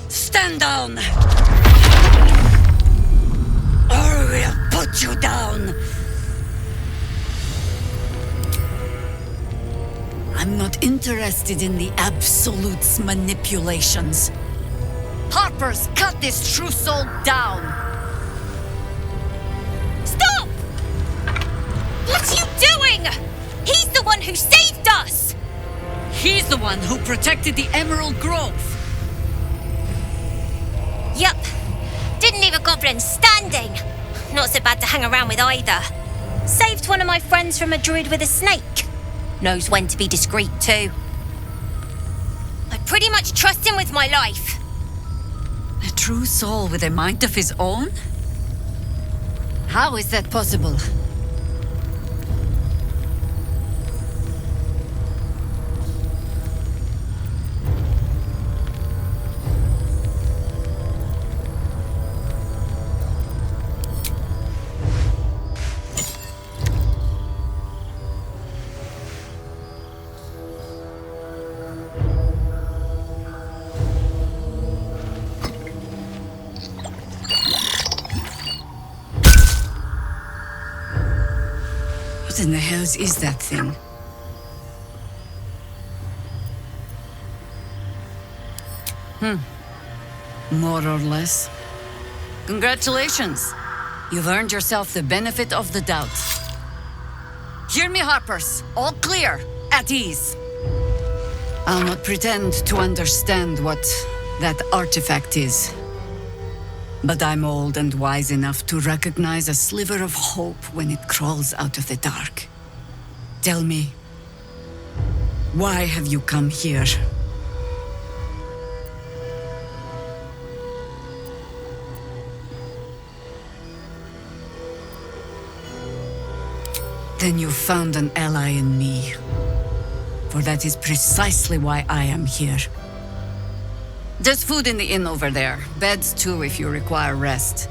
S18: Stand down! Or we'll put you down! I'm not interested in the Absolute's manipulations. Harpers, cut this true soul down!
S20: Stop! What are you doing? He's the one who saved us!
S18: He's the one who protected the Emerald Grove.
S20: Yup. Didn't leave a goblin standing. Not so bad to hang around with either. Saved one of my friends from a druid with a snake. Knows when to be discreet too. I pretty much trust him with my life.
S21: A true soul with a mind of his own? How is that possible? What in the hell is that thing? More or less. Congratulations. You've earned yourself the benefit of the doubt. Hear me, Harpers. All clear. At ease. I'll not pretend to understand what that artifact is. But I'm old and wise enough to recognize a sliver of hope when it crawls out of the dark. Tell me, why have you come here? Then you found an ally in me. For that is precisely why I am here. There's food in the inn over there. Beds too if you require rest.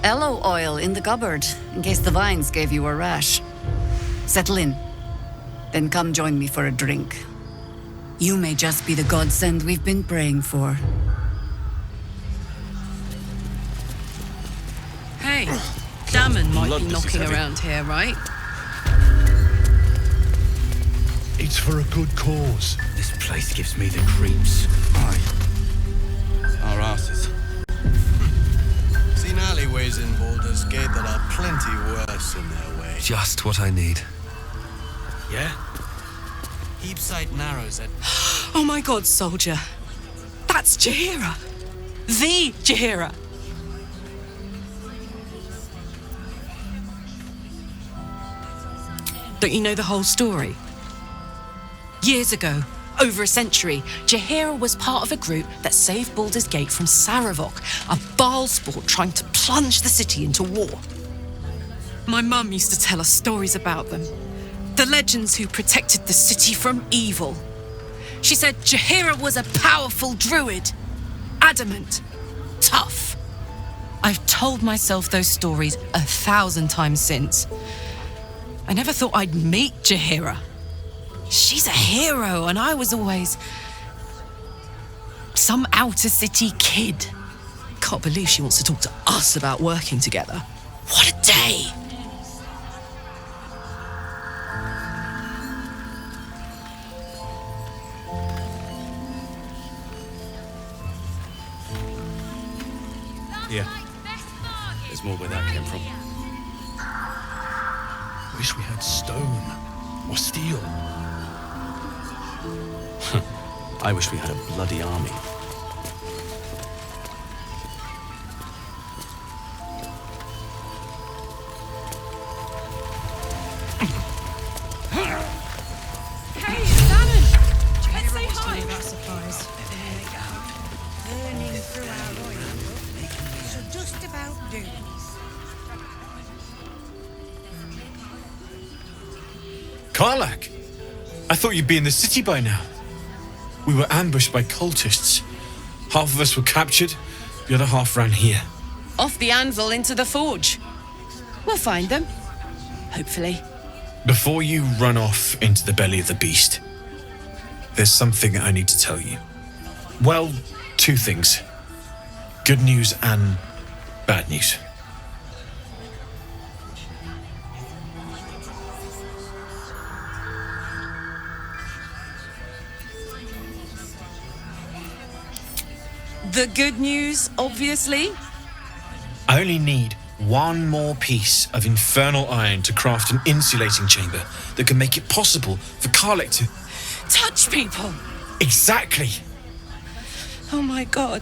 S21: Aloe oil in the cupboard, in case the vines gave you a rash. Settle in. Then come join me for a drink. You may just be the godsend we've been praying for.
S11: Hey, Damon might be knocking around here, right?
S1: It's for a good cause.
S17: This place gives me the creeps. Aye.
S16: Our asses. Seen alleyways in Baldur's Gate that are plenty worse in their way.
S2: Just what I need.
S16: Yeah? Heap sight narrows at...
S11: Oh my god, soldier. That's Jaheira. The Jaheira. Don't you know the whole story? Years ago, over a century, Jaheira was part of a group that saved Baldur's Gate from Saravok, a Baalsport trying to plunge the city into war. My mum used to tell us stories about them. The legends who protected the city from evil. She said Jaheira was a powerful druid. Adamant. Tough. I've told myself those stories 1,000 times since. I never thought I'd meet Jaheira. She's a hero, and I was always some outer city kid. Can't believe she wants to talk to us about working together. What a day!
S17: Yeah. There's more where that came from.
S1: Wish we had stone or steel.
S17: I wish we had a bloody army.
S11: Hey, Damon! Let's say hi. Supplies.
S22: Burning through our oil should just about do.
S1: Karlak! I thought you'd be in the city by now. We were ambushed by cultists. Half of us were captured, the other half ran here.
S11: Off the anvil into the forge. We'll find them. Hopefully.
S1: Before you run off into the belly of the beast, there's something I need to tell you. Well, two things. Good news and bad news.
S11: The good news, obviously.
S1: I only need one more piece of infernal iron to craft an insulating chamber that can make it possible for Karlak to...
S11: Touch people!
S1: Exactly!
S11: Oh my god.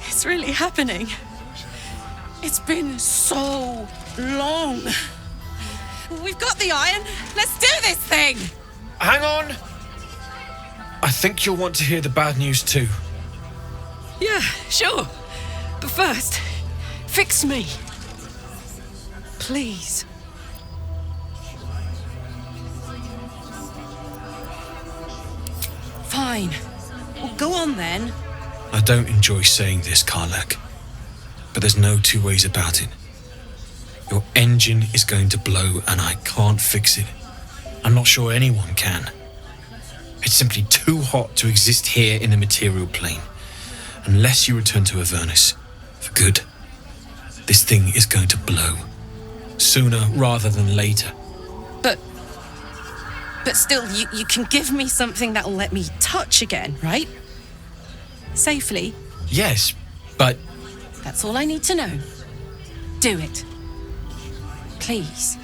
S11: It's really happening. It's been so long. We've got the iron. Let's do this thing.
S1: Hang on! I think you'll want to hear the bad news too.
S11: Yeah, sure. But first, fix me. Please. Fine. Well, go on then.
S1: I don't enjoy saying this, Karlak, but there's no two ways about it. Your engine is going to blow and I can't fix it. I'm not sure anyone can. It's simply too hot to exist here in the material plane. Unless you return to Avernus for good, this thing is going to blow. Sooner rather than later.
S11: But still, you can give me something that'll let me touch again, right? Safely.
S1: Yes, but...
S11: That's all I need to know. Do it. Please.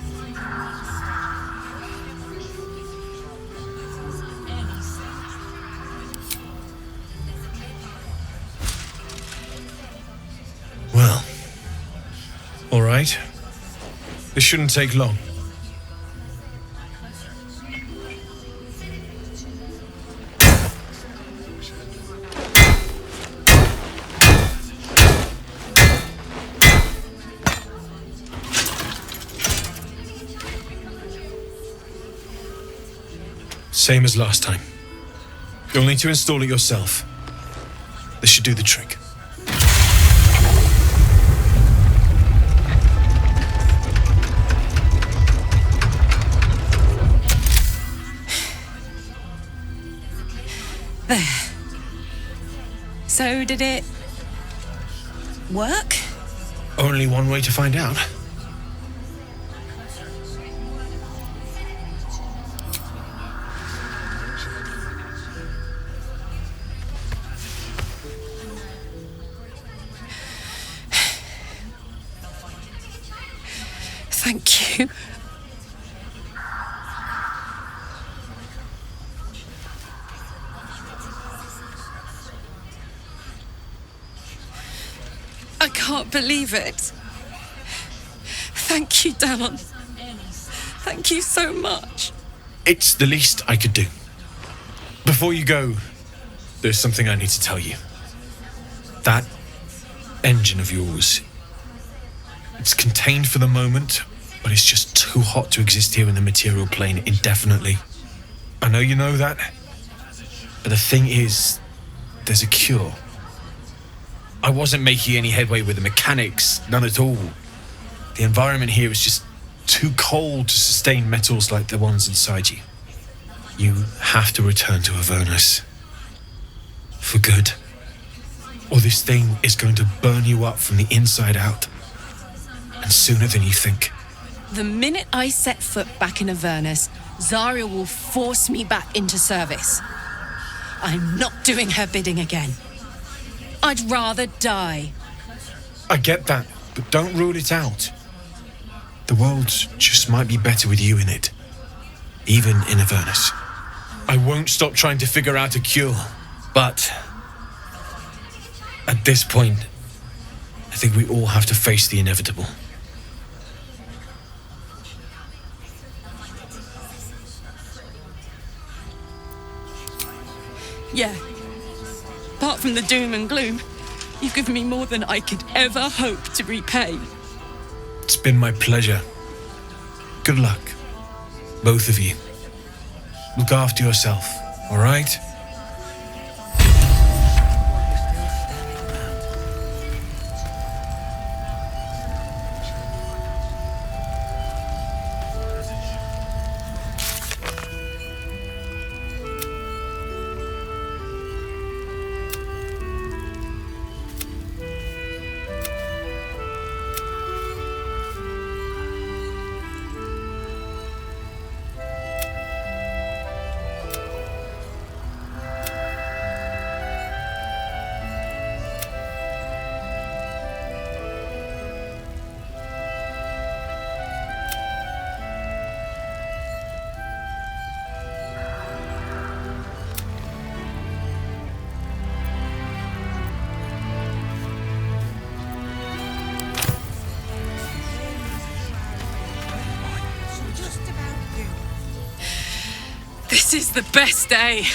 S1: Well, all right. This shouldn't take long. Same as last time. You'll need to install it yourself. This should do the trick.
S11: There. So did it work?
S1: Only one way to find out.
S11: Thank you. I can't believe it. Thank you, Dallon. Thank you so much.
S1: It's the least I could do. Before you go, there's something I need to tell you. That engine of yours, it's contained for the moment, but it's just too hot to exist here in the material plane indefinitely. I know you know that, but the thing is, there's a cure. I wasn't making any headway with the mechanics, none at all. The environment here is just too cold to sustain metals like the ones inside you. You have to return to Avernus. For good. Or this thing is going to burn you up from the inside out. And sooner than you think.
S11: The minute I set foot back in Avernus, Zarya will force me back into service. I'm not doing her bidding again. I'd rather die.
S1: I get that, but don't rule it out. The world just might be better with you in it. Even in Avernus. I won't stop trying to figure out a cure, but... at this point, I think we all have to face the inevitable.
S11: Yeah. Apart from the doom and gloom, you've given me more than I could ever hope to repay.
S1: It's been my pleasure. Good luck, both of you. Look after yourself, all right?
S11: This is the best day.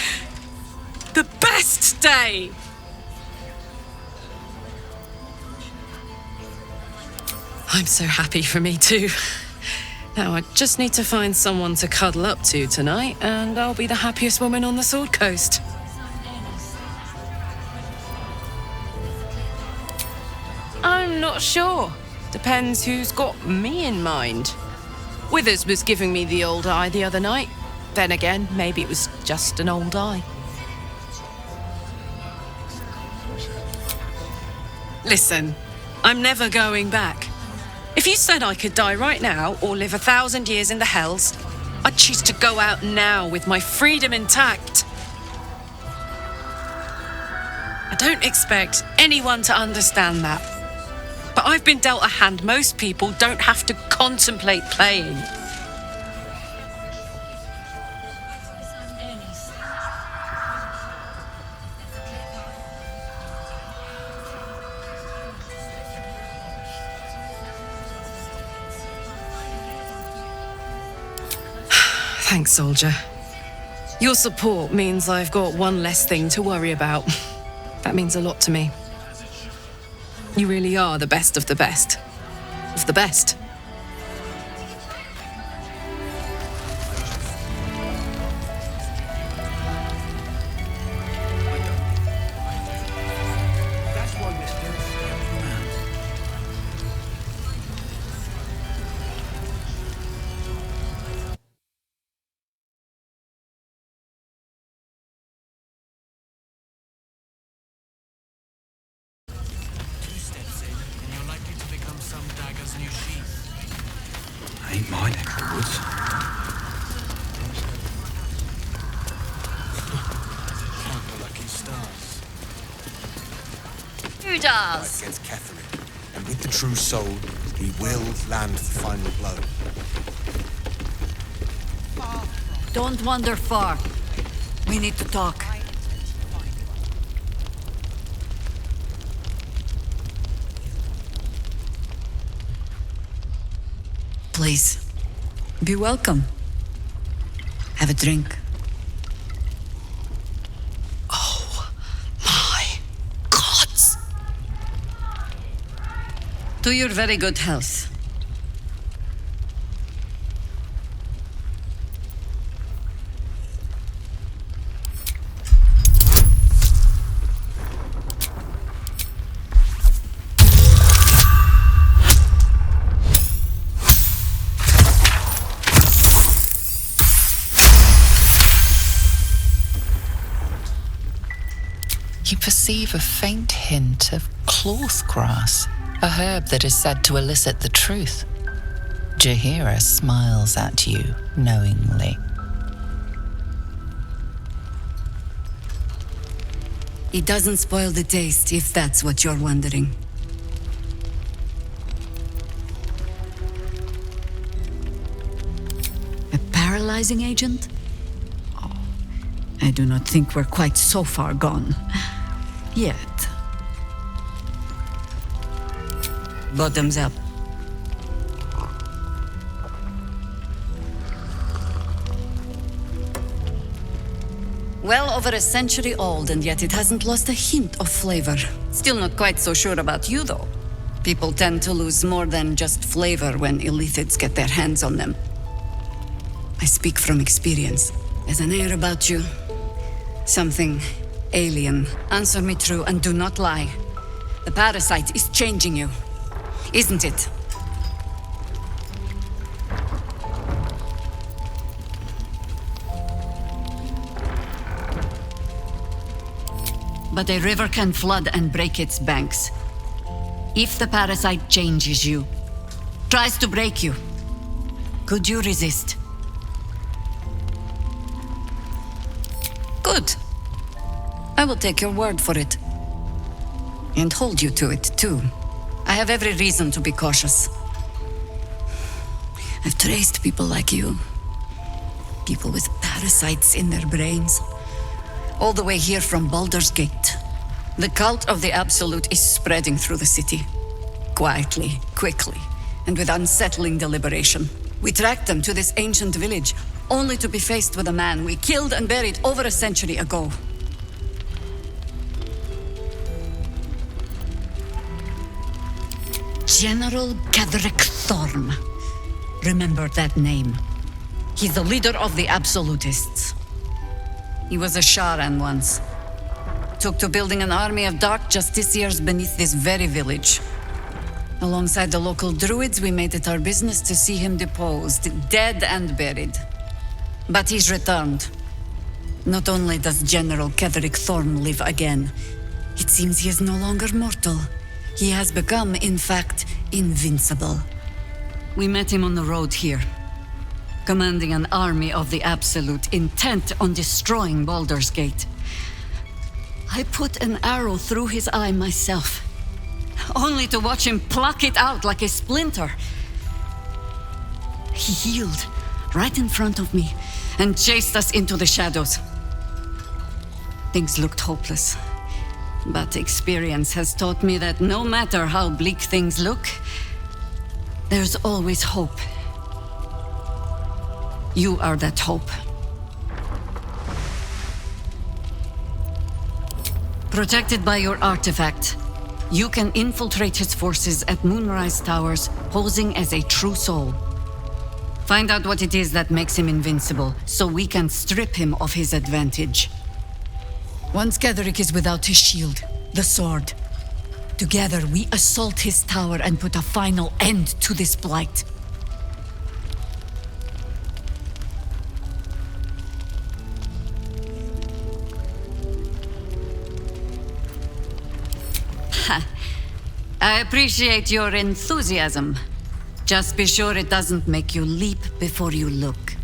S11: The best day! I'm so happy for me too. Now I just need to find someone to cuddle up to tonight, and I'll be the happiest woman on the Sword Coast. I'm not sure. Depends who's got me in mind. Withers was giving me the old eye the other night. Then again, maybe it was just an old eye. Listen, I'm never going back. If you said I could die right now or live 1,000 years in the Hells, I'd choose to go out now with my freedom intact. I don't expect anyone to understand that. But I've been dealt a hand most people don't have to contemplate playing. Thanks, soldier. Your support means I've got one less thing to worry about. That means a lot to me. You really are the best of the best. Of the best.
S2: Ain't my neck of the woods.
S17: Lucky stars.
S21: Who does?
S17: Against Catherine, and with the true soul, he will land the final blow.
S21: Don't wander far. We need to talk. Please, be welcome. Have a drink. Oh, my gods! To your very good health.
S12: You perceive a faint hint of cloth grass, a herb that is said to elicit the truth. Jahira smiles at you knowingly.
S21: It doesn't spoil the taste, if that's what you're wondering. A paralyzing agent? Oh, I do not think we're quite so far gone. Yet. Bottoms up. Well over a century old, and yet it hasn't lost a hint of flavor. Still not quite so sure about you, though. People tend to lose more than just flavor when illithids get their hands on them. I speak from experience. There's an air about you. Something alien. Answer me true and do not lie. The parasite is changing you, isn't it? But a river can flood and break its banks. If the parasite changes you, tries to break you, could you resist? Good. I will take your word for it. And hold you to it, too. I have every reason to be cautious. I've traced people like you. People with parasites in their brains. All the way here from Baldur's Gate. The cult of the Absolute is spreading through the city. Quietly, quickly, and with unsettling deliberation. We tracked them to this ancient village, only to be faced with a man we killed and buried over a century ago. General Gadrick Thorm. Remember that name. He's the leader of the Absolutists. He was a Sharan once. Took to building an army of dark justiciars beneath this very village. Alongside the local Druids, we made it our business to see him deposed, dead and buried. But he's returned. Not only does General Kedrick Thorm live again, it seems he is no longer mortal. He has become, in fact, invincible. We met him on the road here, commanding an army of the Absolute, intent on destroying Baldur's Gate. I put an arrow through his eye myself, only to watch him pluck it out like a splinter. He healed right in front of me and chased us into the shadows. Things looked hopeless, but experience has taught me that no matter how bleak things look, there's always hope. You are that hope. Protected by your artifact, you can infiltrate his forces at Moonrise Towers, posing as a true soul. Find out what it is that makes him invincible, so we can strip him of his advantage. Once Gedrick is without his shield, the sword, together we assault his tower and put a final end to this blight. I appreciate your enthusiasm. Just be sure it doesn't make you leap before you look.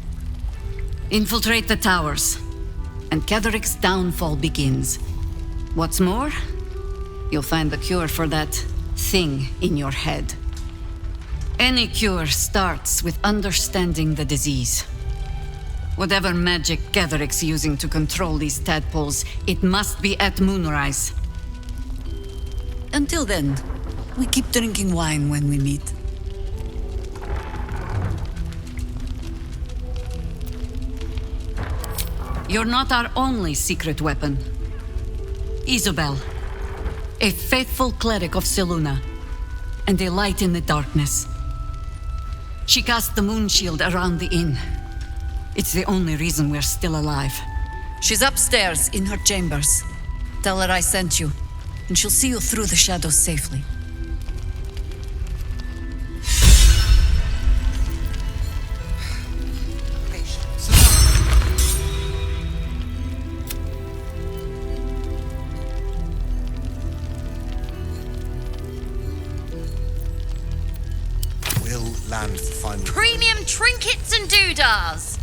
S21: Infiltrate the towers, and Kedrick's downfall begins. What's more, you'll find the cure for that thing in your head. Any cure starts with understanding the disease. Whatever magic Kedrick's using to control these tadpoles, it must be at Moonrise. Until then, we keep drinking wine when we meet. You're not our only secret weapon. Isobel, a faithful cleric of Selûne, and a light in the darkness. She cast the moon shield around the inn. It's the only reason we're still alive. She's upstairs in her chambers. Tell her I sent you, and she'll see you through the shadows safely.
S17: Land for final.
S20: Premium trinkets and doodahs!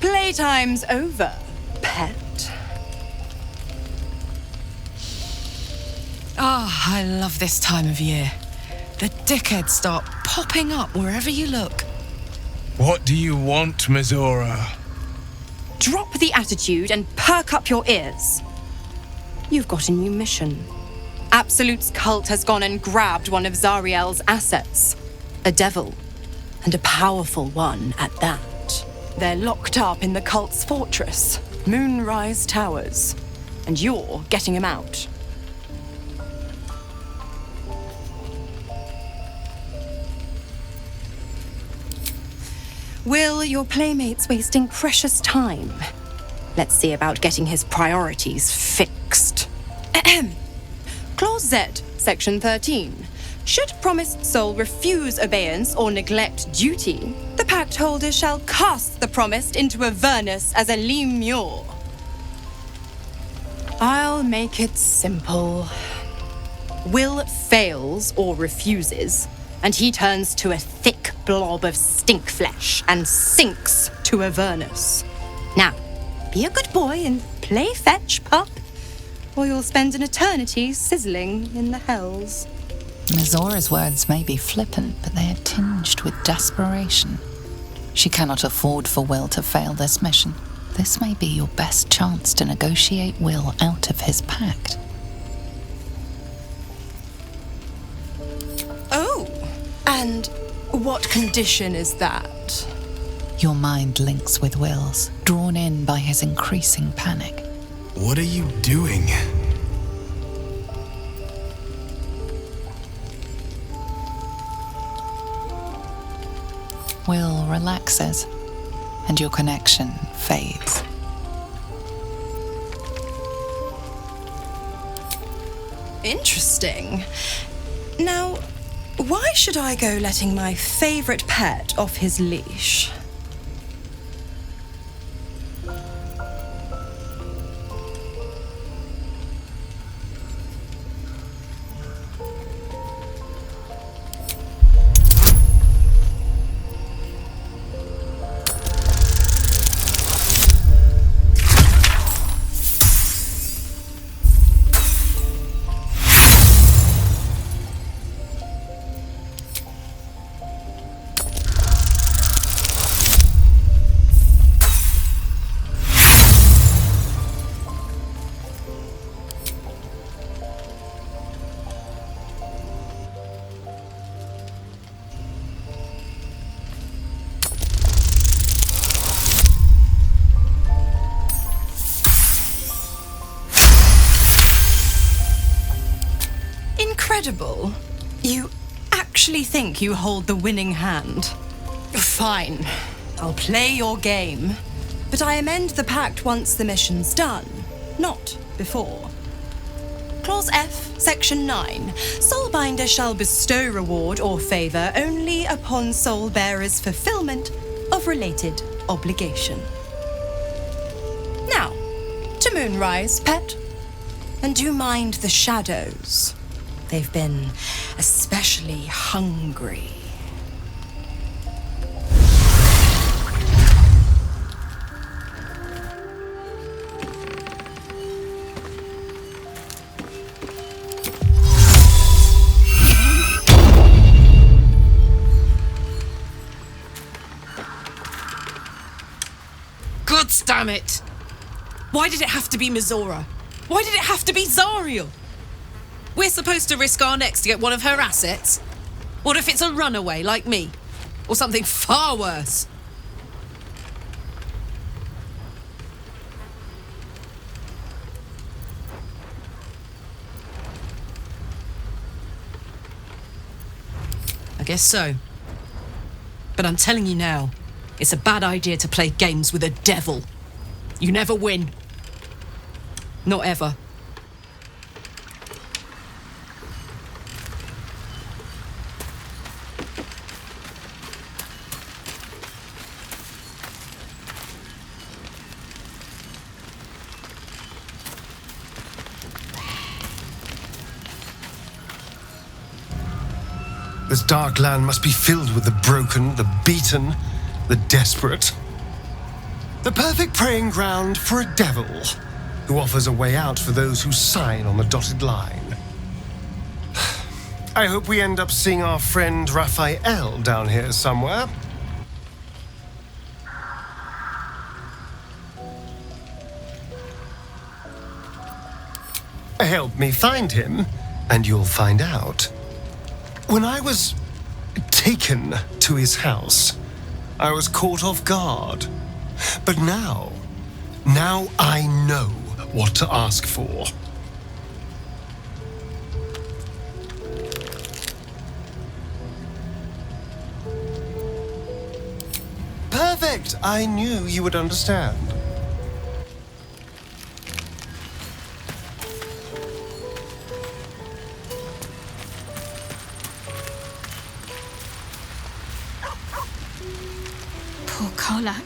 S4: Playtime's over, pet.
S11: Oh, I love this time of year. The dickheads start popping up wherever you look.
S7: What do you want, Mizora?
S4: Drop the attitude and perk up your ears. You've got a new mission. Absolute's cult has gone and grabbed one of Zariel's assets. A devil, and a powerful one at that. They're locked up in the cult's fortress, Moonrise Towers, and you're getting him out. Will, your playmate's wasting precious time. Let's see about getting his priorities fixed. Clause Z, Section 13. Should promised soul refuse obeyance or neglect duty, the pact holder shall cast the promised into Avernus as a lemure. I'll make it simple. Will fails or refuses, and he turns to a thick blob of stink flesh and sinks to Avernus. Now, be a good boy and play fetch, pup, or you'll spend an eternity sizzling in the hells.
S12: Mizora's words may be flippant, but they are tinged with desperation. She cannot afford for Will to fail this mission. This may be your best chance to negotiate Will out of his pact.
S4: Oh, and what condition is that?
S12: Your mind links with Will's, drawn in by his increasing panic.
S17: What are you doing?
S12: Will relaxes, and your connection fades.
S4: Interesting. Now, why should I go letting my favorite pet off his leash? Incredible. You actually think you hold the winning hand? Fine. I'll play your game. But I amend the pact once the mission's done, not before. Clause F, Section 9. Soulbinder shall bestow reward or favour only upon soul bearer's fulfilment of related obligation. Now, to Moonrise, pet. And do mind the shadows. They've been especially hungry.
S11: God damn it! Why did it have to be Mizora? Why did it have to be Zariel? We're supposed to risk our necks to get one of her assets? What if it's a runaway like me? Or something far worse? I guess so. But I'm telling you now, it's a bad idea to play games with a devil. You never win. Not ever.
S5: This dark land must be filled with the broken, the beaten, the desperate. The perfect preying ground for a devil who offers a way out for those who sign on the dotted line. I hope we end up seeing our friend Raphael down here somewhere. Help me find him, and you'll find out. When I was taken to his house, I was caught off guard. But now I know what to ask for. Perfect! I knew you would understand.
S10: Poor Kolak.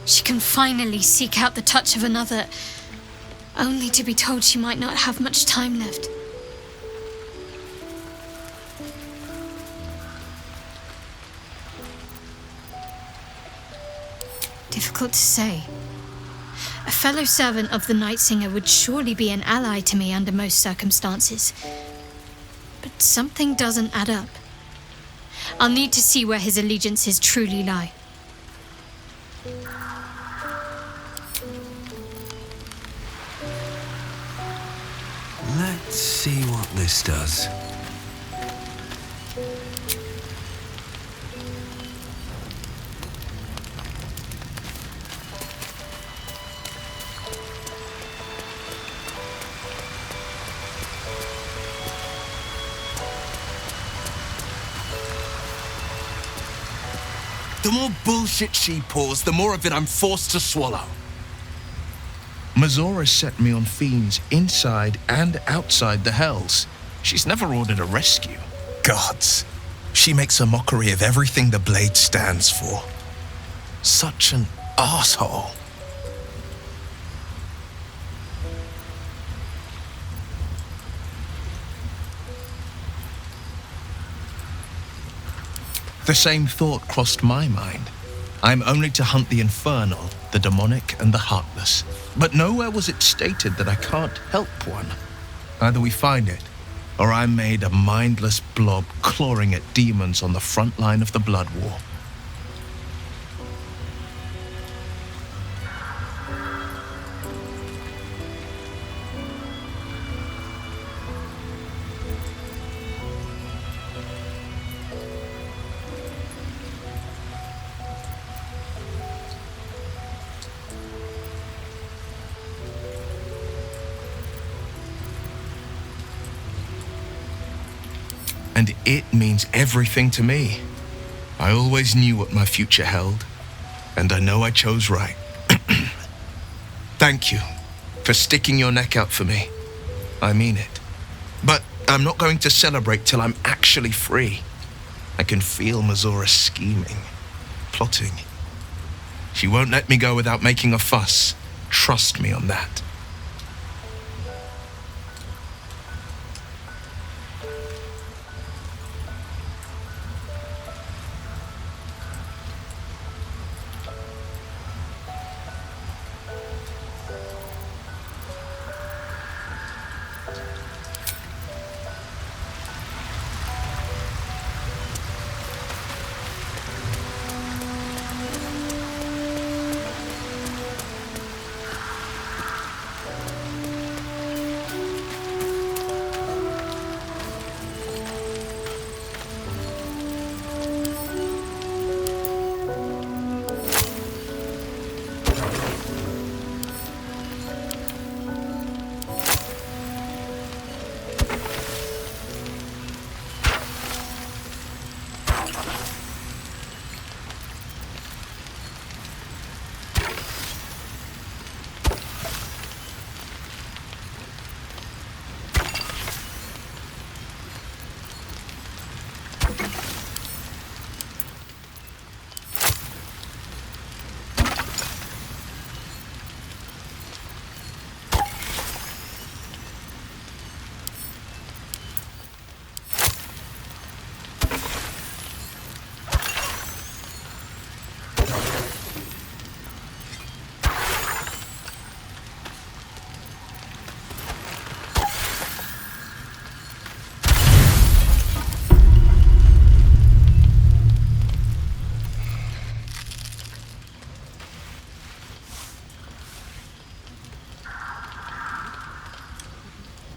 S10: She can finally seek out the touch of another. only to be told she might not have much time left. Difficult to say. A fellow servant of the Night Singer would surely be an ally to me under most circumstances. But something doesn't add up. I'll need to see where his allegiances truly lie.
S2: Let's see what this does.
S7: The more bullshit she pours, the more of it I'm forced to swallow. Mazora set me on fiends inside and outside the Hells. She's never ordered a rescue. Gods. She makes a mockery of everything the Blade stands for. Such an asshole. The same thought crossed my mind. I'm only to hunt the infernal, the demonic, and the heartless. But nowhere was it stated that I can't help one. Either we find it, or I'm made a mindless blob clawing at demons on the front line of the Blood War. And it means everything to me. I always knew what my future held, and I know I chose right. Thank you for sticking your neck out for me. I mean it. But I'm not going to celebrate till I'm actually free. I can feel Mazora scheming, plotting. She won't let me go without making a fuss. Trust me on that.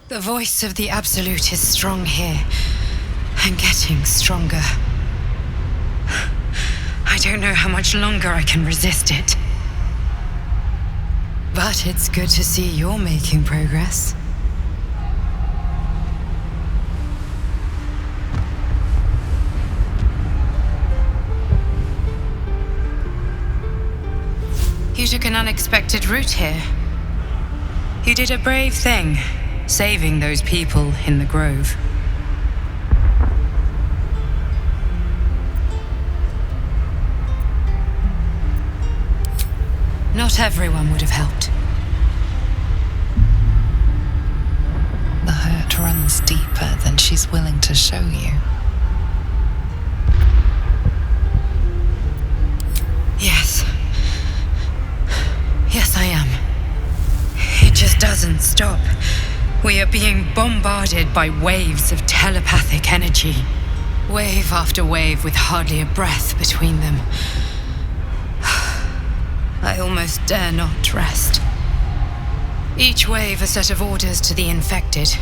S11: The voice of the Absolute is strong here, and getting stronger. I don't know how much longer I can resist it. But it's good to see you're making progress. You took an unexpected route here. You did a brave thing, saving those people in the grove. Not everyone would have helped.
S12: that runs deeper than she's willing to show you.
S21: Yes. Yes, I am. It just doesn't stop. We are being bombarded by waves of telepathic energy. Wave after wave with hardly a breath between them. I almost dare not rest. Each wave a set of orders to the infected.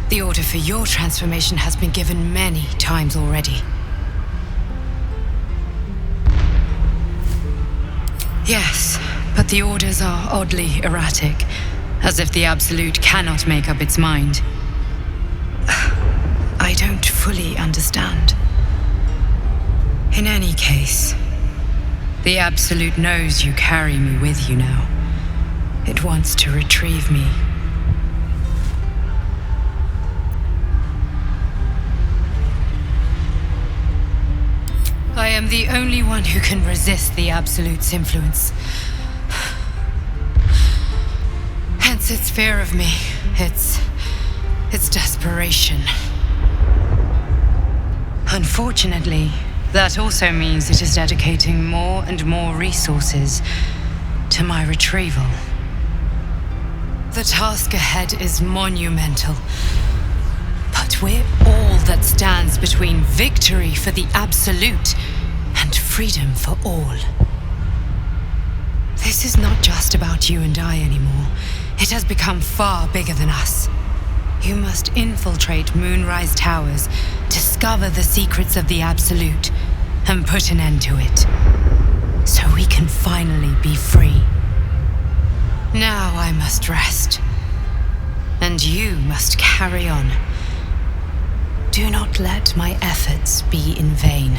S21: The order for your transformation has been given many times already. Yes, but the orders are oddly erratic, as if the Absolute cannot make up its mind. I don't fully understand. In any case, the Absolute knows you carry me with you now. It wants to retrieve me. I am the only one who can resist the Absolute's influence. Hence its fear of me, its desperation. Unfortunately, that also means it is dedicating more and more resources to my retrieval. The task ahead is monumental, but we're all that stands between victory for the Absolute and freedom for all. This is not just about you and I anymore. It has become far bigger than us. You must infiltrate Moonrise Towers, discover the secrets of the Absolute, and put an end to it, so we can finally be free. Now I must rest, and you must carry on. Do not let my efforts be in vain.